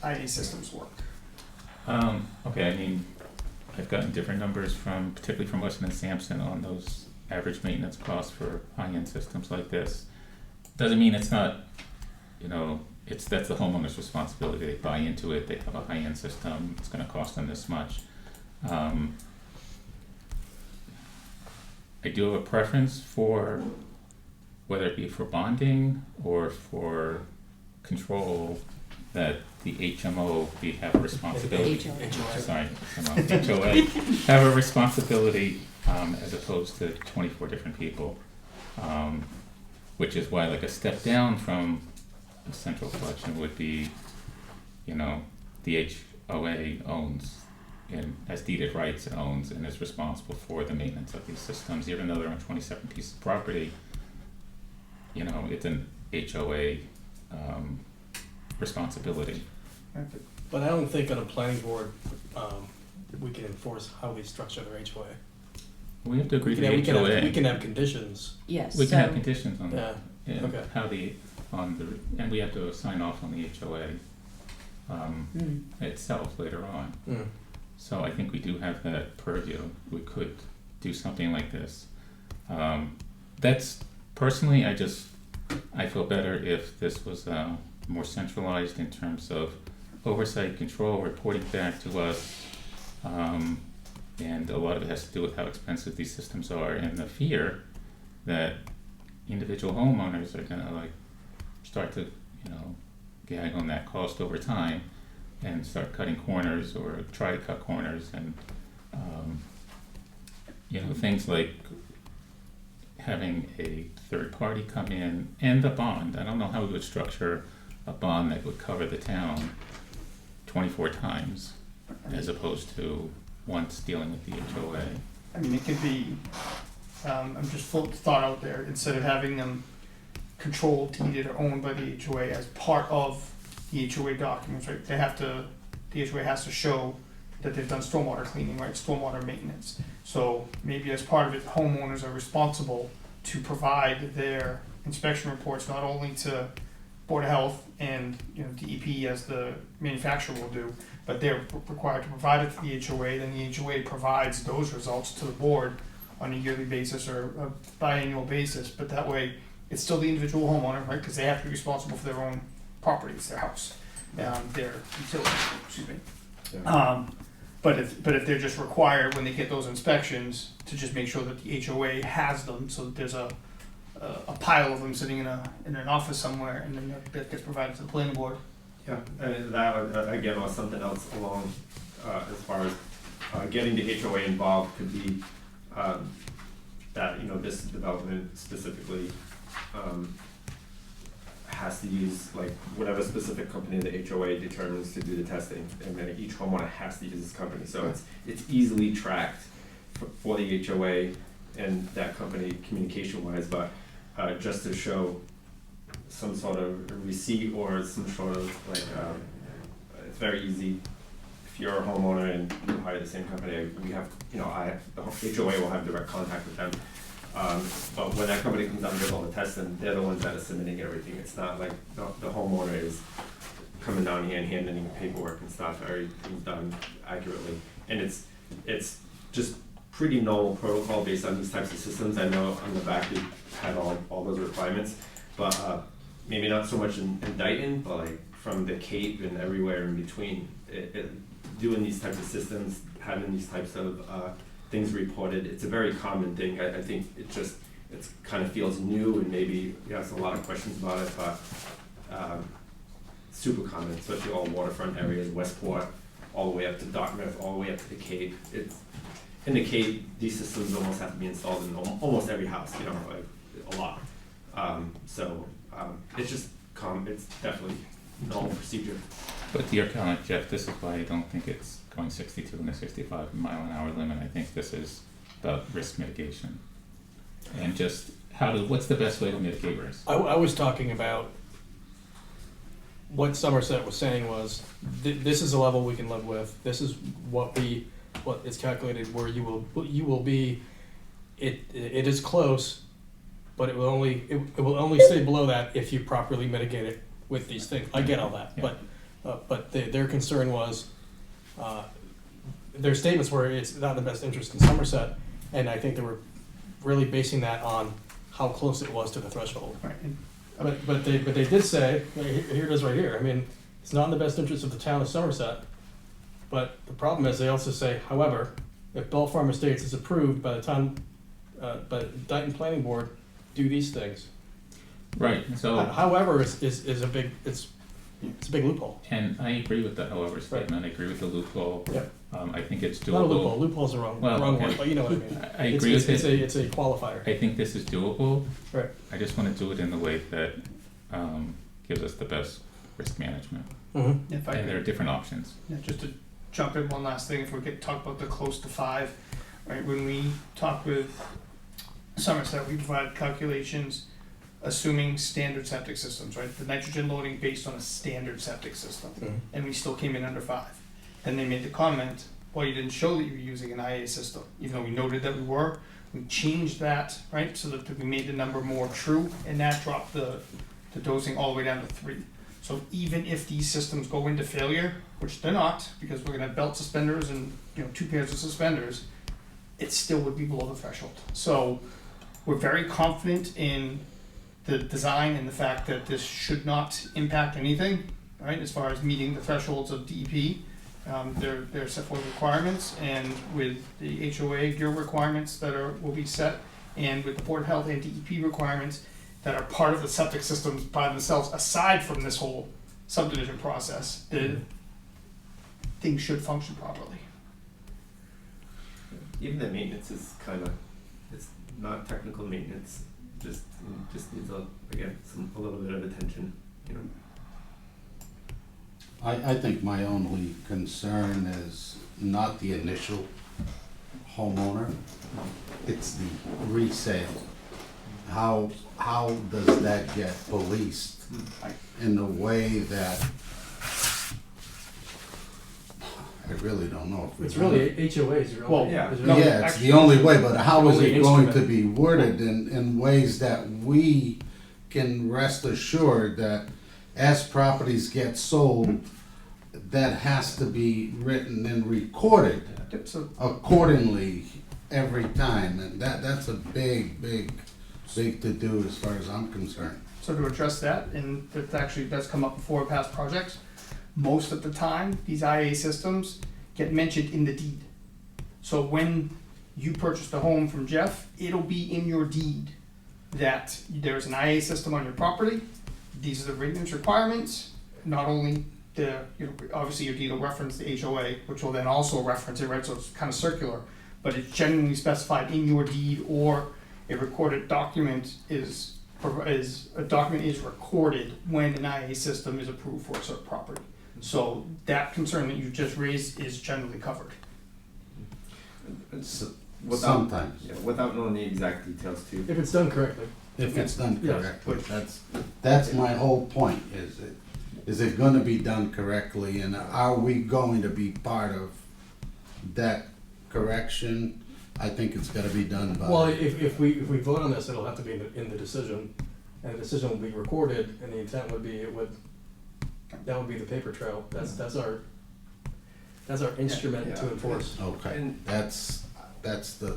IA systems work. Okay, I mean, I've gotten different numbers particularly from Weston and Sampson on those average maintenance costs for high-end systems like this. Doesn't mean it's not, you know, that's the homeowner's responsibility. They buy into it, they have a high-end system, it's gonna cost them this much. I do have a preference for, whether it be for bonding or for control, that the HMO have a responsibility. Sorry, HOA have a responsibility, as opposed to 24 different people. Which is why, like, a step down from a central collection would be, you know, the HOA owns and has deeded rights and owns and is responsible for the maintenance of these systems, even though they're on 27 pieces of property. You know, it's an HOA responsibility. But I don't think on a planning board, we can enforce how they structure their HOA. We have to agree to We the HOA. can have conditions. Yes. We can have conditions on Yeah, yeah, okay. how and we have to sign off on the HOA itself later on. Mm. So I think we do have that purview. We could do something like this. That's personally, I feel better if this was more centralized in terms of oversight, control, reporting back to us. And a lot of it has to do with how expensive these systems are, and the fear that individual homeowners are gonna like start to, you know, gag on that cost over time and start cutting corners or try to cut corners, and you know, things like having a third party come in and the bond. I don't know how we would structure a bond that would cover the town 24 times as opposed to once dealing with the HOA. I mean, it could be, I'm just full thought out there, instead of having them controlled, deeded, or owned by the HOA as part of the HOA documents, right? The HOA has to show that they've done stormwater cleaning, right, stormwater maintenance. So maybe as part of it, homeowners are responsible to provide their inspection reports not only to Board of Health and, you know, DEP as the manufacturer will do, but they're required to provide it to the HOA, then the HOA provides those results to the board on a yearly basis or a biannual basis, but that way, it's still the individual homeowner, right, because they have to be responsible for their own properties, their house, their utilities, excuse me. But if they're just required when they get those inspections to just make sure that the HOA has them, so that there's a pile of them sitting in an office somewhere, and then that gets provided to the planning board. Yeah, and that again was something else along as far as getting the HOA involved could be that, you know, this development specifically has to use like whatever specific company the HOA determines to do the testing, and then each homeowner has to use this company. So it's easily tracked for the HOA and that company communication wise, but just to show some sort of receipt or some sort of like it's very easy. If you're a homeowner and you hire the same company, we have, you know, the HOA will have direct contact with them. But when that company comes out and does all the testing, they're the ones that are submitting everything. It's not like the homeowner is coming down here and handing paperwork and stuff. Everything's done accurately, and it's just pretty normal protocol based on these types of systems. I know on the back we had all those requirements, but maybe not so much in Dayton, but like from the Cape and everywhere in between, doing these types of systems, having these types of things reported, it's a very common thing. I think it kind of feels new, and maybe we have a lot of questions about it, but super common, especially all waterfront areas, Westport, all the way up to Dartmouth, all the way up to the Cape. In the Cape, these systems almost have to be installed in almost every house, you know, like a lot. It's just it's definitely normal procedure. But to your comment, Jeff, this is why I don't think it's going 62 and a 65 mile an hour limit. I think this is about risk mitigation. And just what's the best way to mitigate risk? I was talking about what Somerset was saying was, this is a level we can live with. This is what is calculated where you will be. It is close, but it will only stay below that if you properly mitigate it with these things. I get all that, Yeah. but their concern was, their statements were it's not in the best interest in Somerset, and I think they were really basing that on how close it was to the threshold. Right. But they did say, here it is right here, I mean, it's not in the best interest of the town of Somerset. But the problem is, they also say, however, if Bell Farm Estates is approved by the town, by the Dayton Planning Board, do these things. Right, so, However, is a big, it's a big loophole. and I agree with the however statement, I agree with the loophole. Yep. I think it's Not a loophole, doable. loophole's the wrong Well, word, okay. but you know what I mean. I agree with it. It's a qualifier. I think this is doable. Right. I just wanna do it in the way that, gives us the best risk management. Mm-hmm. If I And there are could, different options. yeah, just to jump in one last thing, if we could talk about the close to 5, right, when we talk with Somerset, we provide calculations assuming standard septic systems, right, the nitrogen loading based on a standard septic system, and we still came in under 5. And they made the comment, well, you didn't show that you were using an IA system, even though we noted that we were. We changed that, right, so that we made the number more true, and that dropped the dosing all the way down to 3. So even if these systems go into failure, which they're not, because we're gonna have belt suspenders and, 2 pairs of suspenders, it still would be below the threshold. So we're very confident in the design and the fact that this should not impact anything, right, as far as meeting the thresholds of DEP. They're set forth requirements, and with the HOA gear requirements that will be set, and with the Board of Health and DEP requirements that are part of the septic systems by themselves, aside from this whole subdivision process, the things should function properly. Even the maintenance is kind of, it's not technical maintenance, just needs a little bit of attention, I think my only concern is not the initial homeowner, it's the resale. How does that get policed in a way that, I really don't know if It's we're really HOAs, really. Well, yeah. Is it no, really- Yeah, it's actually, the only way, but how is only it going to instrument. be worded in ways that we can rest assured that as properties get sold, that has to be written and recorded Yep, so accordingly every time, and that's a big to do as far as I'm concerned. So to address that, and that actually does come up before in past projects, most of the time, these IA systems get mentioned in the deed. So when you purchase the home from Jeff, it'll be in your deed that there's an IA system on your property. These are the maintenance requirements, not only obviously your deed will reference the HOA, which will then also reference it, right, so it's kind of circular, but it's generally specified in your deed, or a recorded document is recorded when an IA system is approved for a certain property. So that concern that you just raised is generally covered. Sometimes, without knowing the exact details too. If it's done correctly. if it's done Yes. correctly, that's my whole point, is it gonna be done correctly, and are we going to be part of that correction? I think it's gotta be done by. Well, if we vote on this, it'll have to be in the decision, and the decision will be recorded, and the intent would be that would be the paper trail. That's our instrument to Yeah. enforce. Okay, And- that's the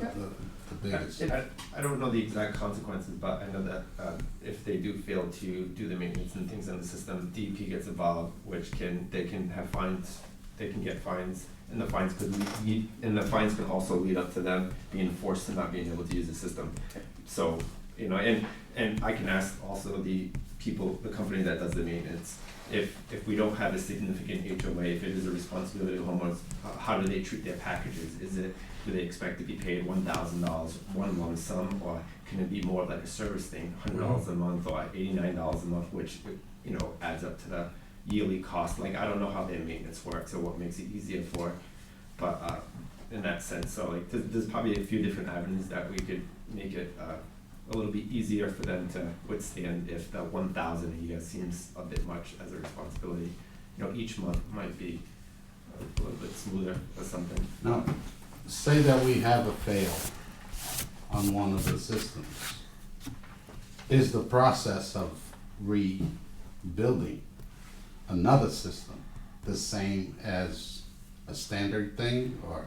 biggest. I don't know the exact consequences, but I know that if they do fail to do the maintenance and things in the system, DEP gets involved, which they can have fines, they can get fines, and the fines can also lead up to them being forced to not being able to use the system. So, and I can ask also the company that does the maintenance, if we don't have a significant HOA, if it is a responsibility of homeowners, how do they treat their packages? Do they expect to be paid $1,000 one lump sum, or can it be more like a service thing, $100 a month or $89 a month, which adds up to the yearly cost? Like, I don't know how their maintenance works or what makes it easier for, but in that sense, so like there's probably a few different avenues that we could make it a little bit easier for them to withstand if the 1,000 a year seems a bit much as a responsibility. Each month might be a little bit smoother or something. Now, say that we have a fail on one of the systems. Is the process of rebuilding another system the same as a standard thing, or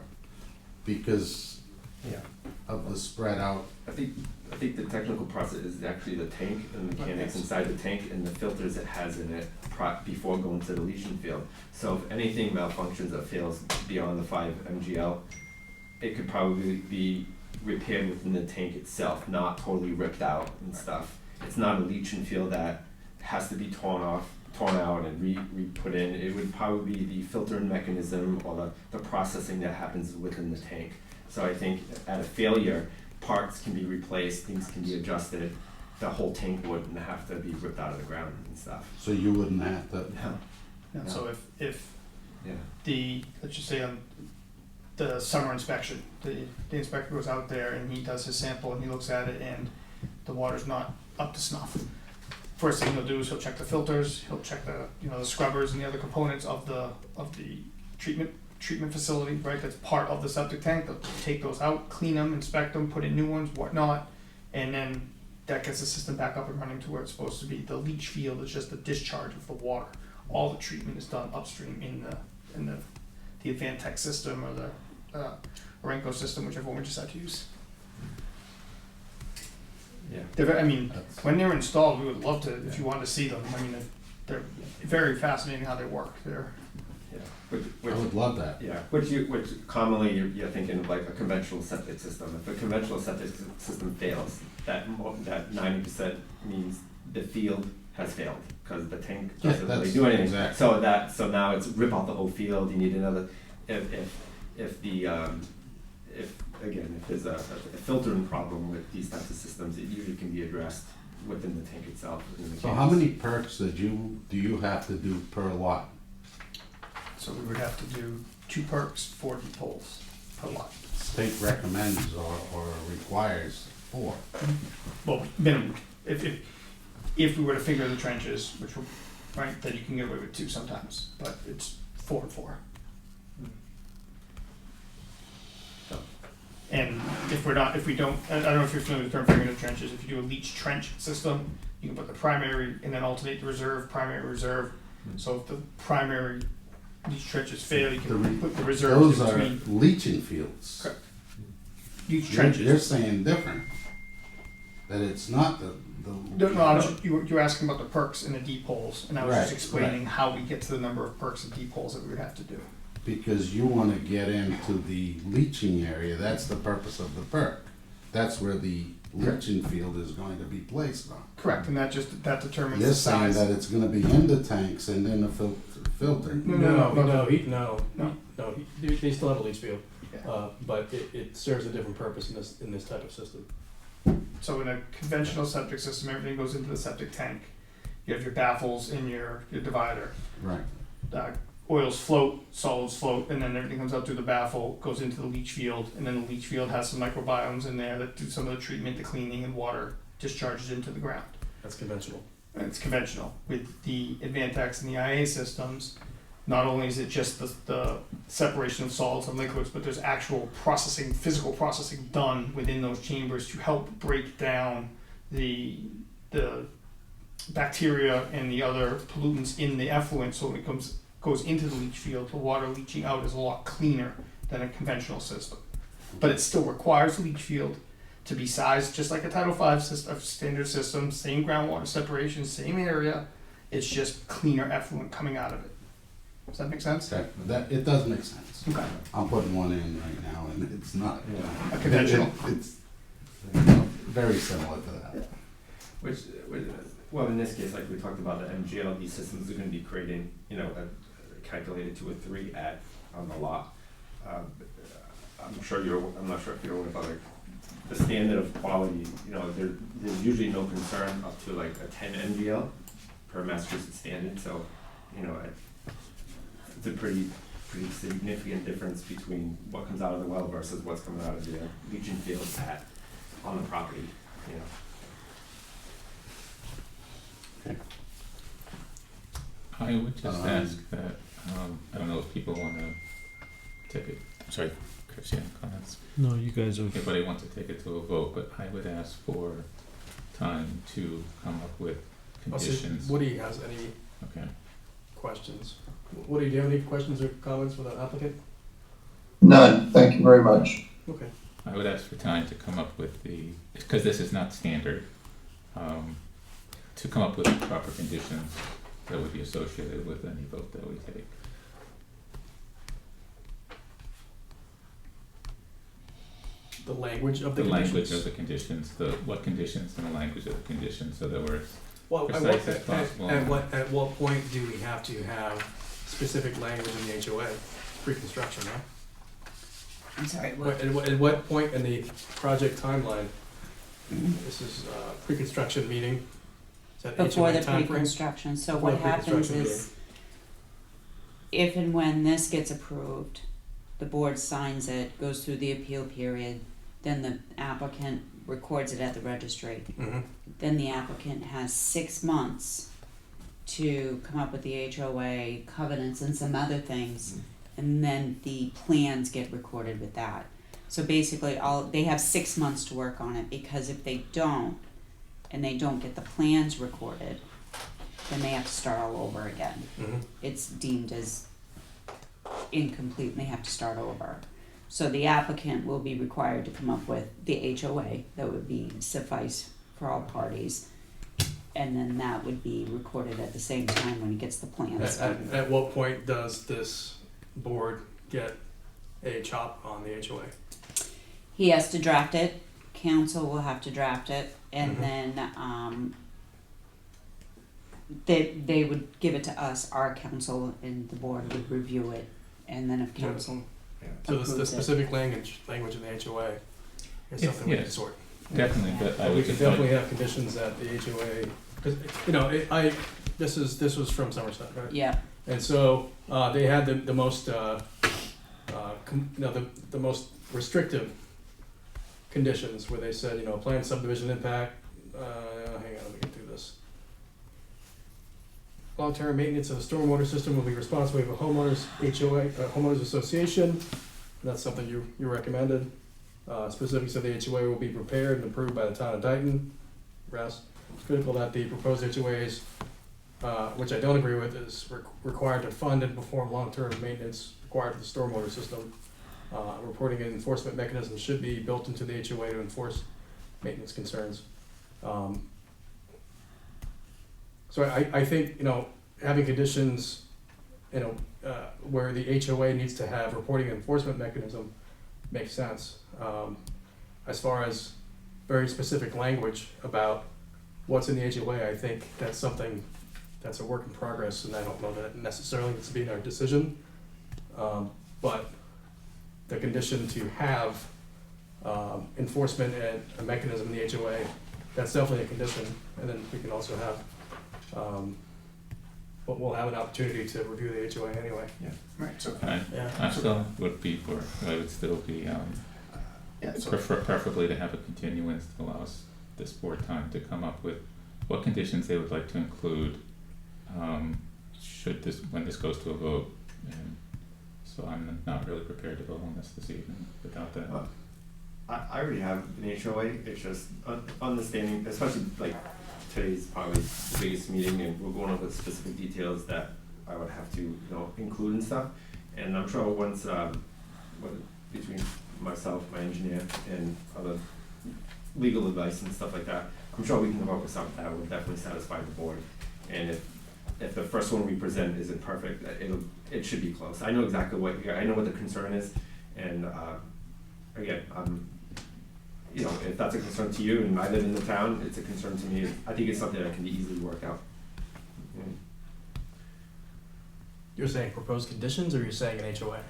because Yeah. of the spread out. I think the technical process is actually the tank and the mechanics inside the tank and the filters it has in it before going to the leaching field. So if anything malfunctions or fails beyond the 5 MGL, it could probably be repaired within the tank itself, not totally ripped out and stuff. It's not a leaching field that has to be torn out and re-put in. It would probably be the filtering mechanism or the processing that happens within the tank. So I think at a failure, parts can be replaced, things can be adjusted, the whole tank wouldn't have to be ripped out of the ground and stuff. So you wouldn't have to. No. Yeah, No. so if Yeah. let's just say on the summer inspection, the inspector goes out there and he does his sample and he looks at it and the water's not up to snuff. First thing he'll do is he'll check the filters, he'll check the the scrubbers and the other components of the treatment facility, right? That's part of the septic tank. They'll take those out, clean them, inspect them, put in new ones, whatnot, and then that gets the system back up and running to where it's supposed to be. The leach field is just the discharge of the water. All the treatment is done upstream in the Advantech system or the Orenco system, whichever one we decide to use. Yeah. I mean, when they're installed, we would love to, if you wanted to see them. I mean, they're very fascinating how they work. They're Yeah. I would love that. Yeah, which commonly you're thinking of like a conventional septic system. If a conventional septic system fails, that 90% means the field has failed because the tank doesn't really do anything. Exactly. So now it's rip out the whole field. You need another. If there's a filtering problem with these types of systems, it usually can be addressed within the tank itself. So how many perks do you have to do per lot? So we would have to do 2 perks, 4 deep holes per lot. State recommends or requires 4. Well, minimum. If we were to figure the trenches, which would, right, then you can get away with 2 sometimes, but it's 4 and 4. So, and if we don't, I don't know if you're familiar with the term figuring the trenches. If you do a leach trench system, you can put the primary and then alternate the reserve, primary, reserve. So if the primary leach trenches fail, you can put the reserves Those in are between. leaching fields. Correct. Leach trenches. You're saying different. That it's not the. No, you're asking about the perks and the deep holes, and I was just Right, explaining how we get to the number of perks and deep holes that we would have to do. Because you want to get into the leaching area, that's the purpose of the perk. That's where the leaching field is going to be placed on. Correct, and that determines You're the saying size. that it's going to be in the tanks and then the filter. They still have a leach field, Yeah. but it serves a different purpose in this type of system. So in a conventional septic system, everything goes into the septic tank. You have your baffles and your divider. Right. Oils float, solids float, and then everything comes out through the baffle, goes into the leach field, and then the leach field has some microbiomes in there that do some of the treatment, the cleaning, and water discharges into the ground. That's conventional. And it's conventional. With the Advantex and the IA systems, not only is it just the separation of solids and liquids, but there's actual processing, physical processing done within those chambers to help break down the bacteria and the other pollutants in the effluent, so when it goes into the leach field, the water leaching out is a lot cleaner than a conventional system. But it still requires the leach field to be sized just like a Title V system, standard system, same groundwater separation, same area. It's just cleaner effluent coming out of it. Does that make sense? That it does make sense. Okay. I'm putting one in right now, and it's not. A conventional. It's very similar to that. Well, in this case, like we talked about, the MGL, these systems are going to be creating, calculated to a 3 on the lot. I'm not sure if you're aware about like the standard of quality. There's usually no concern up to like a 10 MGL per Massachusetts standard. So, it's a pretty significant difference between what comes out of the well versus what's coming out of the leaching field on the property. I would just ask that, I don't know if people want to take it, sorry, Chris, you have comments? No, you guys have. Anybody want to take it to a vote, but I would ask for time to come up with I'll see if conditions. Woody has any Okay. questions. Woody, do you have any questions or comments for the applicant? None, thank you very much. Okay. I would ask for time to come up with because this is not standard, to come up with the proper conditions that would be associated with any vote that we take. The language of the The conditions. language of the conditions, what conditions and the language of the conditions, so that we're Well, precise as possible. at what point do we have to have specific language in the HOA? Pre-construction, right? I'm sorry, At what point in the project timeline? This is pre-construction meeting. Is that before HOA the timeframe? pre-construction, so Before what the happens pre-construction is, if and when this gets approved, the board signs it, goes through the appeal period, then the applicant records it at the registry. Mhm. Then the applicant has 6 months to come up with the HOA covenants and some other things, and then the plans get recorded with that. So basically, they have 6 months to work on it, because if they don't, and they don't get the plans recorded, then they have to start all over again. Mhm. It's deemed as incomplete and they have to start over. So the applicant will be required to come up with the HOA that would be suffice for all parties. And then that would be recorded at the same time when he gets the plans. At what point does this board get a chop on the HOA? He has to draft it, council will have to draft it, and Mhm. then, they would give it to us, our council, and the board would review it, and then if Yeah. council So the approves it. specific language in the HOA is something we Yes. can sort. Definitely, but I We would could just like, definitely have conditions that the HOA, because, this was from Somerset, right? Yeah, And so, they had the most, the most restrictive conditions where they said, planned subdivision impact, hang on, let me get through this. Long-term maintenance of the stormwater system will be responsible of a homeowners HOA, homeowners association. That's something you recommended. Specifics of the HOA will be prepared and approved by the town of Dayton. Rest. It's critical that the proposed HOAs, which I don't agree with, is required to fund and perform long-term maintenance required for the stormwater system. Reporting and enforcement mechanisms should be built into the HOA to enforce maintenance concerns. So I think, having conditions, where the HOA needs to have reporting and enforcement mechanism makes sense. As far as very specific language about what's in the HOA, I think that's something that's a work in progress, and I don't know that it necessarily needs to be in our decision. But the condition to have enforcement and a mechanism in the HOA, that's definitely a condition. And then we can also have, we'll have an opportunity to review the HOA anyway. Right, so, I still would be for, I would still be, preferably to have a continuance to allow us this board time to come up with what conditions they would like to include, when this goes to a vote. And so I'm not really prepared to vote on this evening without that. I already have an HOA, it's just understanding, especially like today's probably the biggest meeting and we're going over specific details that I would have to, include and stuff. And I'm sure once, between myself, my engineer, and other legal advice and stuff like that, I'm sure we can come up with something that would definitely satisfy the board. And if the first one we present isn't perfect, it should be close. I know exactly I know what the concern is, and again, if that's a concern to you, and I live in the town, it's a concern to me. I think it's something that can be easily worked out. You're saying proposed conditions, or you're saying an HOA?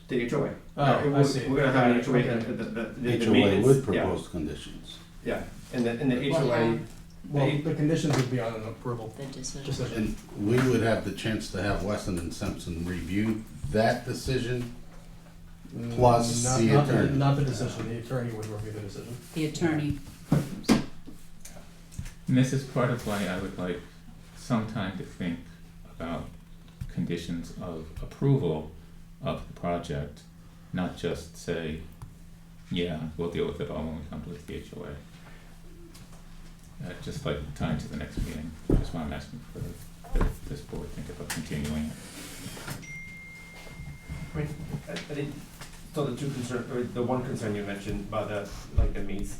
The HOA. Oh, Yeah, I see. We're gonna have an Okay. HOA, Okay. the HOA maintenance, with yeah. proposed conditions. Yeah, and the HOA, Well, the conditions would be on an approval the decision. decision. And we would have the chance to have Weston and Simpson review that decision, plus Not- the not attorney. Not the decision, the attorney would review the decision. The attorney, And this is part of why I would like some time to think about conditions of approval of the project, not just say, yeah, we'll deal with it all when we come to the HOA. Just like time to the next meeting, that's why I'm asking for this board to think about continuing it. I think So the two concern, or the one concern you mentioned about the, like the maintenance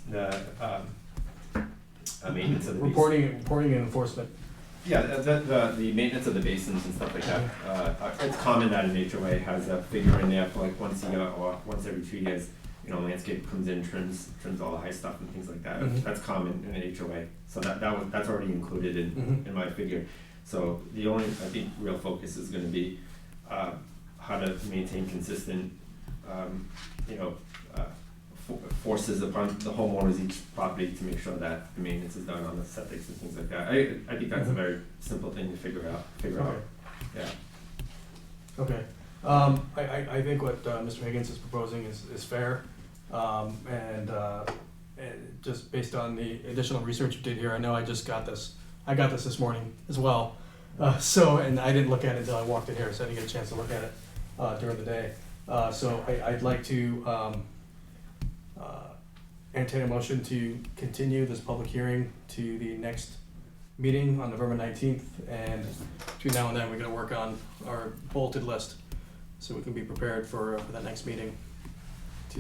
of the Reporting and enforcement. Yeah, the maintenance of the basins and stuff like that. It's common that an HOA has a figure in there for like once a year or once every 2 years. You know, landscape comes in, trims all the high stuff and things like that. Mhm. That's common in an HOA. So that's already included in my figure. So the only, I think, real focus is gonna be, how to maintain consistent, forces upon the homeowners each property to make sure that the maintenance is done on the septics and things like that. I think that's a very simple thing to figure out, yeah. Okay. I think what Mr. Higgins is proposing is fair. And just based on the additional research you did here, I know I got this morning as well. And I didn't look at it until I walked in here, so I didn't get a chance to look at it during the day. So I'd like to entertain a motion to continue this public hearing to the next meeting on November 19th. And between now and then, we're gonna work on our bulleted list so we can be prepared for that next meeting to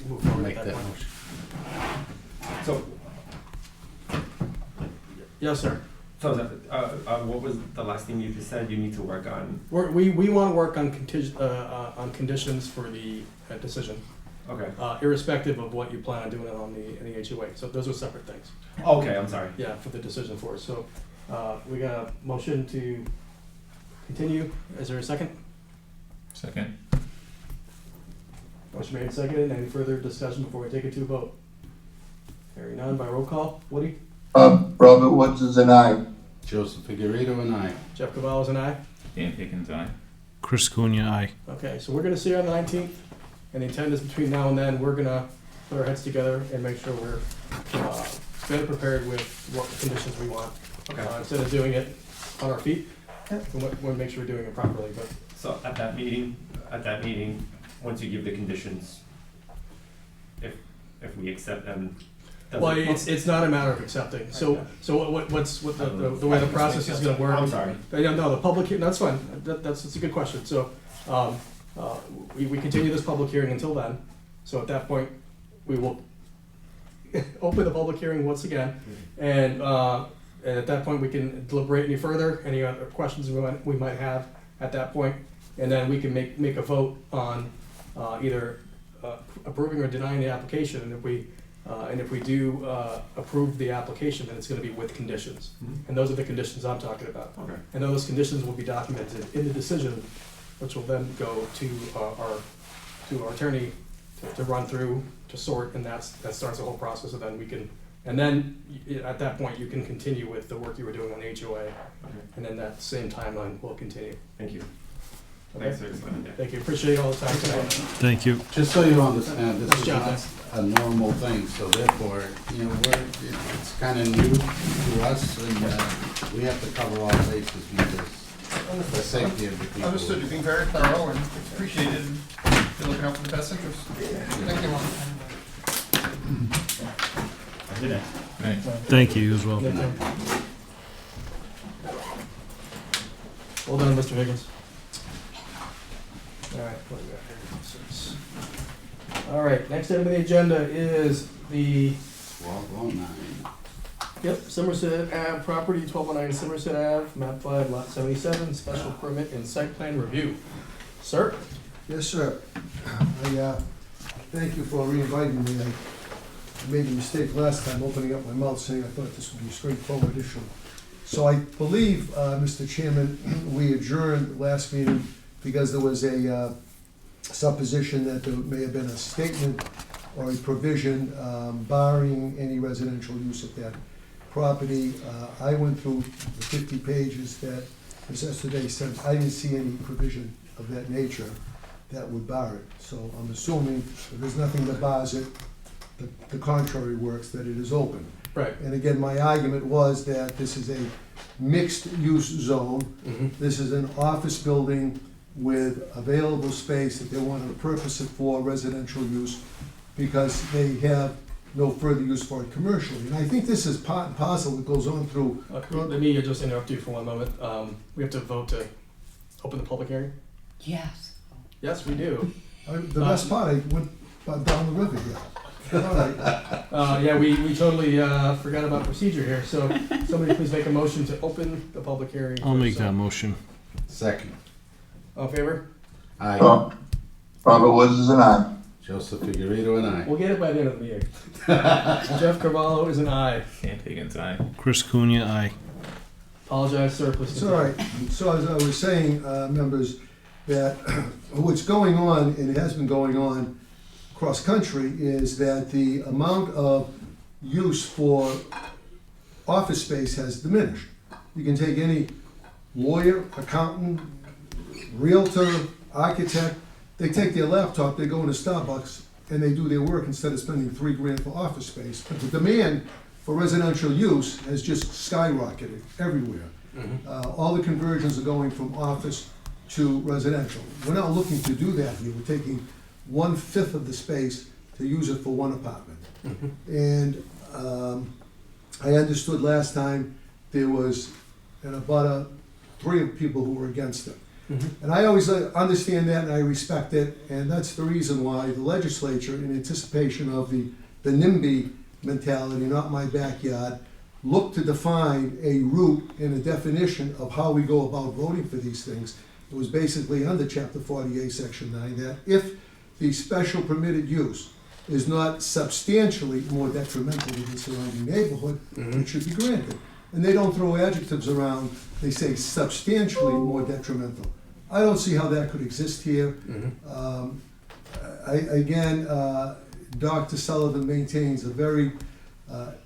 move forward Make at that that point. motion. So, Yes, sir. so what was the last thing you just said? You need to work on. We want to work on conditions for the decision, Okay. irrespective of what you plan on doing on the HOA. So those are separate things. Okay, I'm sorry. Yeah, for the decision for us. So we got a motion to continue. Is there a second? Second. Motion made and seconded. Any further discussion before we take it to a vote? Hearing none, by roll call. Woody? Robert Woods is an aye. Joseph Figueredo and I. Jeff Cavallo is an aye. Dan Higgins, aye. Chris Cunha, aye. Okay, so we're gonna see you on the 19th, and the intent is between now and then, we're gonna put our heads together and make sure we're better prepared with what conditions we want. Okay. Instead of doing it on our feet, we want to make sure we're doing it properly, but. So at that meeting, once you give the conditions, if we accept them. does Well, it- it's not a matter of accepting, so what's the way the process is gonna work? I'm sorry. No, the public, that's fine, that's a good question, so, we continue this public hearing until then, so at that point, we will open the public hearing once again, and at that point, we can deliberate any further, any other questions we might have at that point, and then we can make a vote on either approving or denying the application, and if we do approve the application, then it's gonna be with conditions. Mhm. And those are the conditions I'm talking about. Okay. And those conditions will be documented in the decision, which will then go to our attorney to run through, to sort, and that starts the whole process, and then at that point, you can continue with the work you were doing on HOA, Okay. and then that same timeline will continue. Thank you. Okay? Thanks for explaining that. Thank you, appreciate all the time tonight. Thank you. Just so you understand, this Nice is job, not a normal thing, so therefore, it's kind of new to us, and we have to cover all bases because the safety of the people. Understood, you're being very thorough and appreciated, you're looking out for the best interest. Thank you. Thanks. Thank you as well. Thank you. Well done, Mr. Higgins. All right, what do we got here? 6. All right, next item on the agenda is the 1209. Somerset Ave property, 1209 Somerset Ave, map 5, lot 77, special permit and site plan review. Sir? Yes, sir. I thank you for re-inviting me. I made a mistake last time opening up my mouth saying I thought this would be a straightforward issue. So I believe, Mr. Chairman, we adjourned last meeting because there was a supposition that there may have been a statement or a provision barring any residential use of that property. I went through the 50 pages that Ms. Esterday sent. I didn't see any provision of that nature that would bar it. So I'm assuming that there's nothing that bars it. The contrary works, that it is open. Right. And again, my argument was that this is a mixed-use zone. Mm-hmm. This is an office building with available space that they wanted to purpose it for residential use because they have no further use for it commercially. And I think this is part and parcel that goes on through. Let me just interrupt you for one moment. We have to vote to open the public hearing. Yes. Yes, we do. The best part, I went down the river here. All right. Yeah, we totally forgot about procedure here, so somebody please make a motion to open the public hearing. I'll make that motion. Second. All in favor? Aye. Robert Woods is an aye. Joseph Figurito and I. We'll get it by the end of the meeting. Jeff Carvalho is an aye. Can't Higgins, aye. Chris Cunha, aye. Apologize, sir, please. It's all right. So as I was saying, members, that what's going on, and it has been going on cross-country, is that the amount of use for office space has diminished. You can take any lawyer, accountant, realtor, architect, they take their laptop, they go into Starbucks, and they do their work instead of spending $3,000 for office space. But the demand for residential use has just skyrocketed everywhere. All the conversions are going from office to residential. We're not looking to do that here. We're taking 1/5 of the space to use it for one apartment. And I understood last time there was about 3 people who were against it. And I always understand that and I respect it, and that's the reason why the legislature, in anticipation of the NIMBY mentality, not my backyard, looked to define a route and a definition of how we go about voting for these things. It was basically under Chapter 48, Section 9, that if the special permitted use is not substantially more detrimental to the surrounding neighborhood, it should be granted. And they don't throw adjectives around, they say substantially more detrimental. I don't see how that could exist here. Dr. Sullivan maintains a very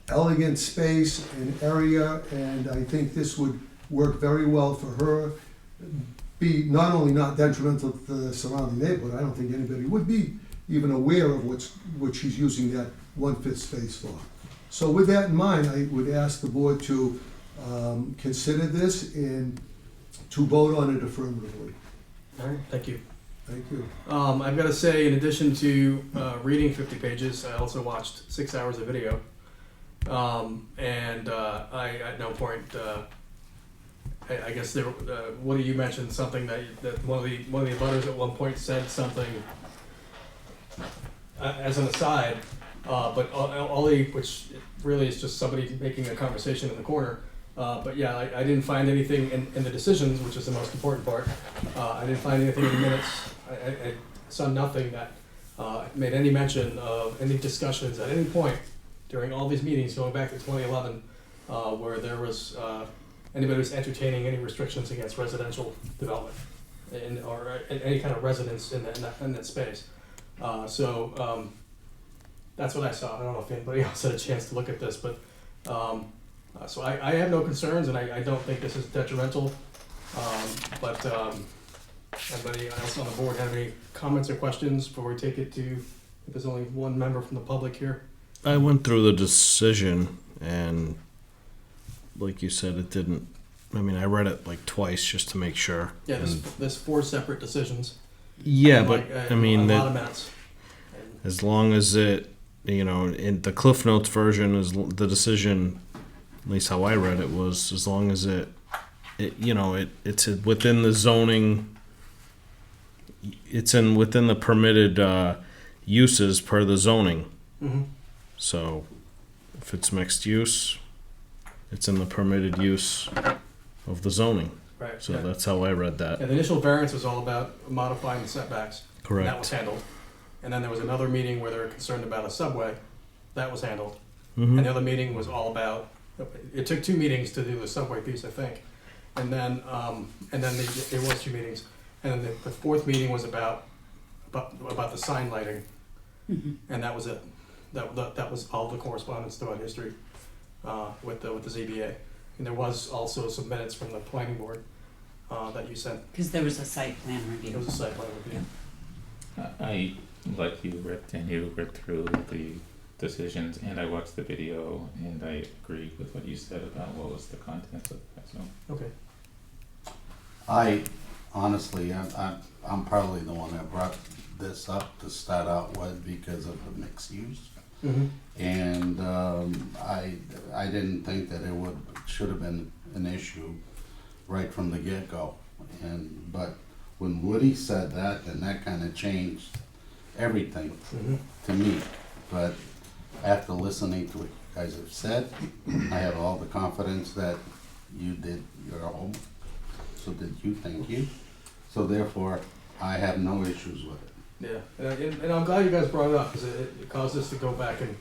elegant space and area, and I think this would work very well for her. Be not only not detrimental to the surrounding neighborhood, I don't think anybody would be even aware of what she's using that 1/5 space for. So with that in mind, I would ask the board to consider this and to vote on it affirmatively. All right, thank you. Thank you. I've got to say, in addition to reading 50 pages, I also watched 6 hours of video. I at no point, I guess there, Woody, you mentioned something that one of the abutters at one point said something as an aside, but which really is just somebody making a conversation in the corner. But yeah, I didn't find anything in the decisions, which is the most important part. I didn't find anything in the minutes. I saw nothing that made any mention of any discussions at any point during all these meetings going back to 2011 where there was anybody was entertaining any restrictions against residential development or any kind of residence in that space. That's what I saw. I don't know if anybody else had a chance to look at this, but so I have no concerns, and I don't think this is detrimental. But anybody else on the board have any comments or questions before we take it to, if there's only one member from the public here? I went through the decision, and like you said, it didn't. I mean, I read it like twice just to make sure. Yeah, there's 4 separate decisions. Yeah, but I mean, a lot of minutes. As long as it, in the Cliff Notes version is the decision. At least how I read it was, as long as it's within the zoning. It's within the permitted uses per the zoning. So, if it's mixed use, it's in the permitted use of the zoning. Right. So that's how I read that. Yeah, the initial variance was all about modifying the setbacks. Correct. And that was handled. And then there was another meeting where they were concerned about a subway. That was handled. And the other meeting was all about. It took 2 meetings to do the subway piece, I think, and then it was 2 meetings, and then the 4th meeting was about the sign lighting, and that was it. That was all the correspondence throughout history with the ZBA, and there was also some minutes from the planning board that you sent. Because there was a site plan review. There was a site plan review. I, like you, read through the decisions, and I watched the video, and I agree with what you said about what was the content of that. So Okay. I honestly, I'm probably the one that brought this up to start out with because of the mixed use. And I didn't think that should have been an issue right from the get-go. But when Woody said that, then that kinda changed everything to me. But after listening to what you guys have said, I have all the confidence that you did your home. So did you, thank you. So therefore, I have no issues with it. Yeah, and I'm glad you guys brought it up, because it caused us to go back and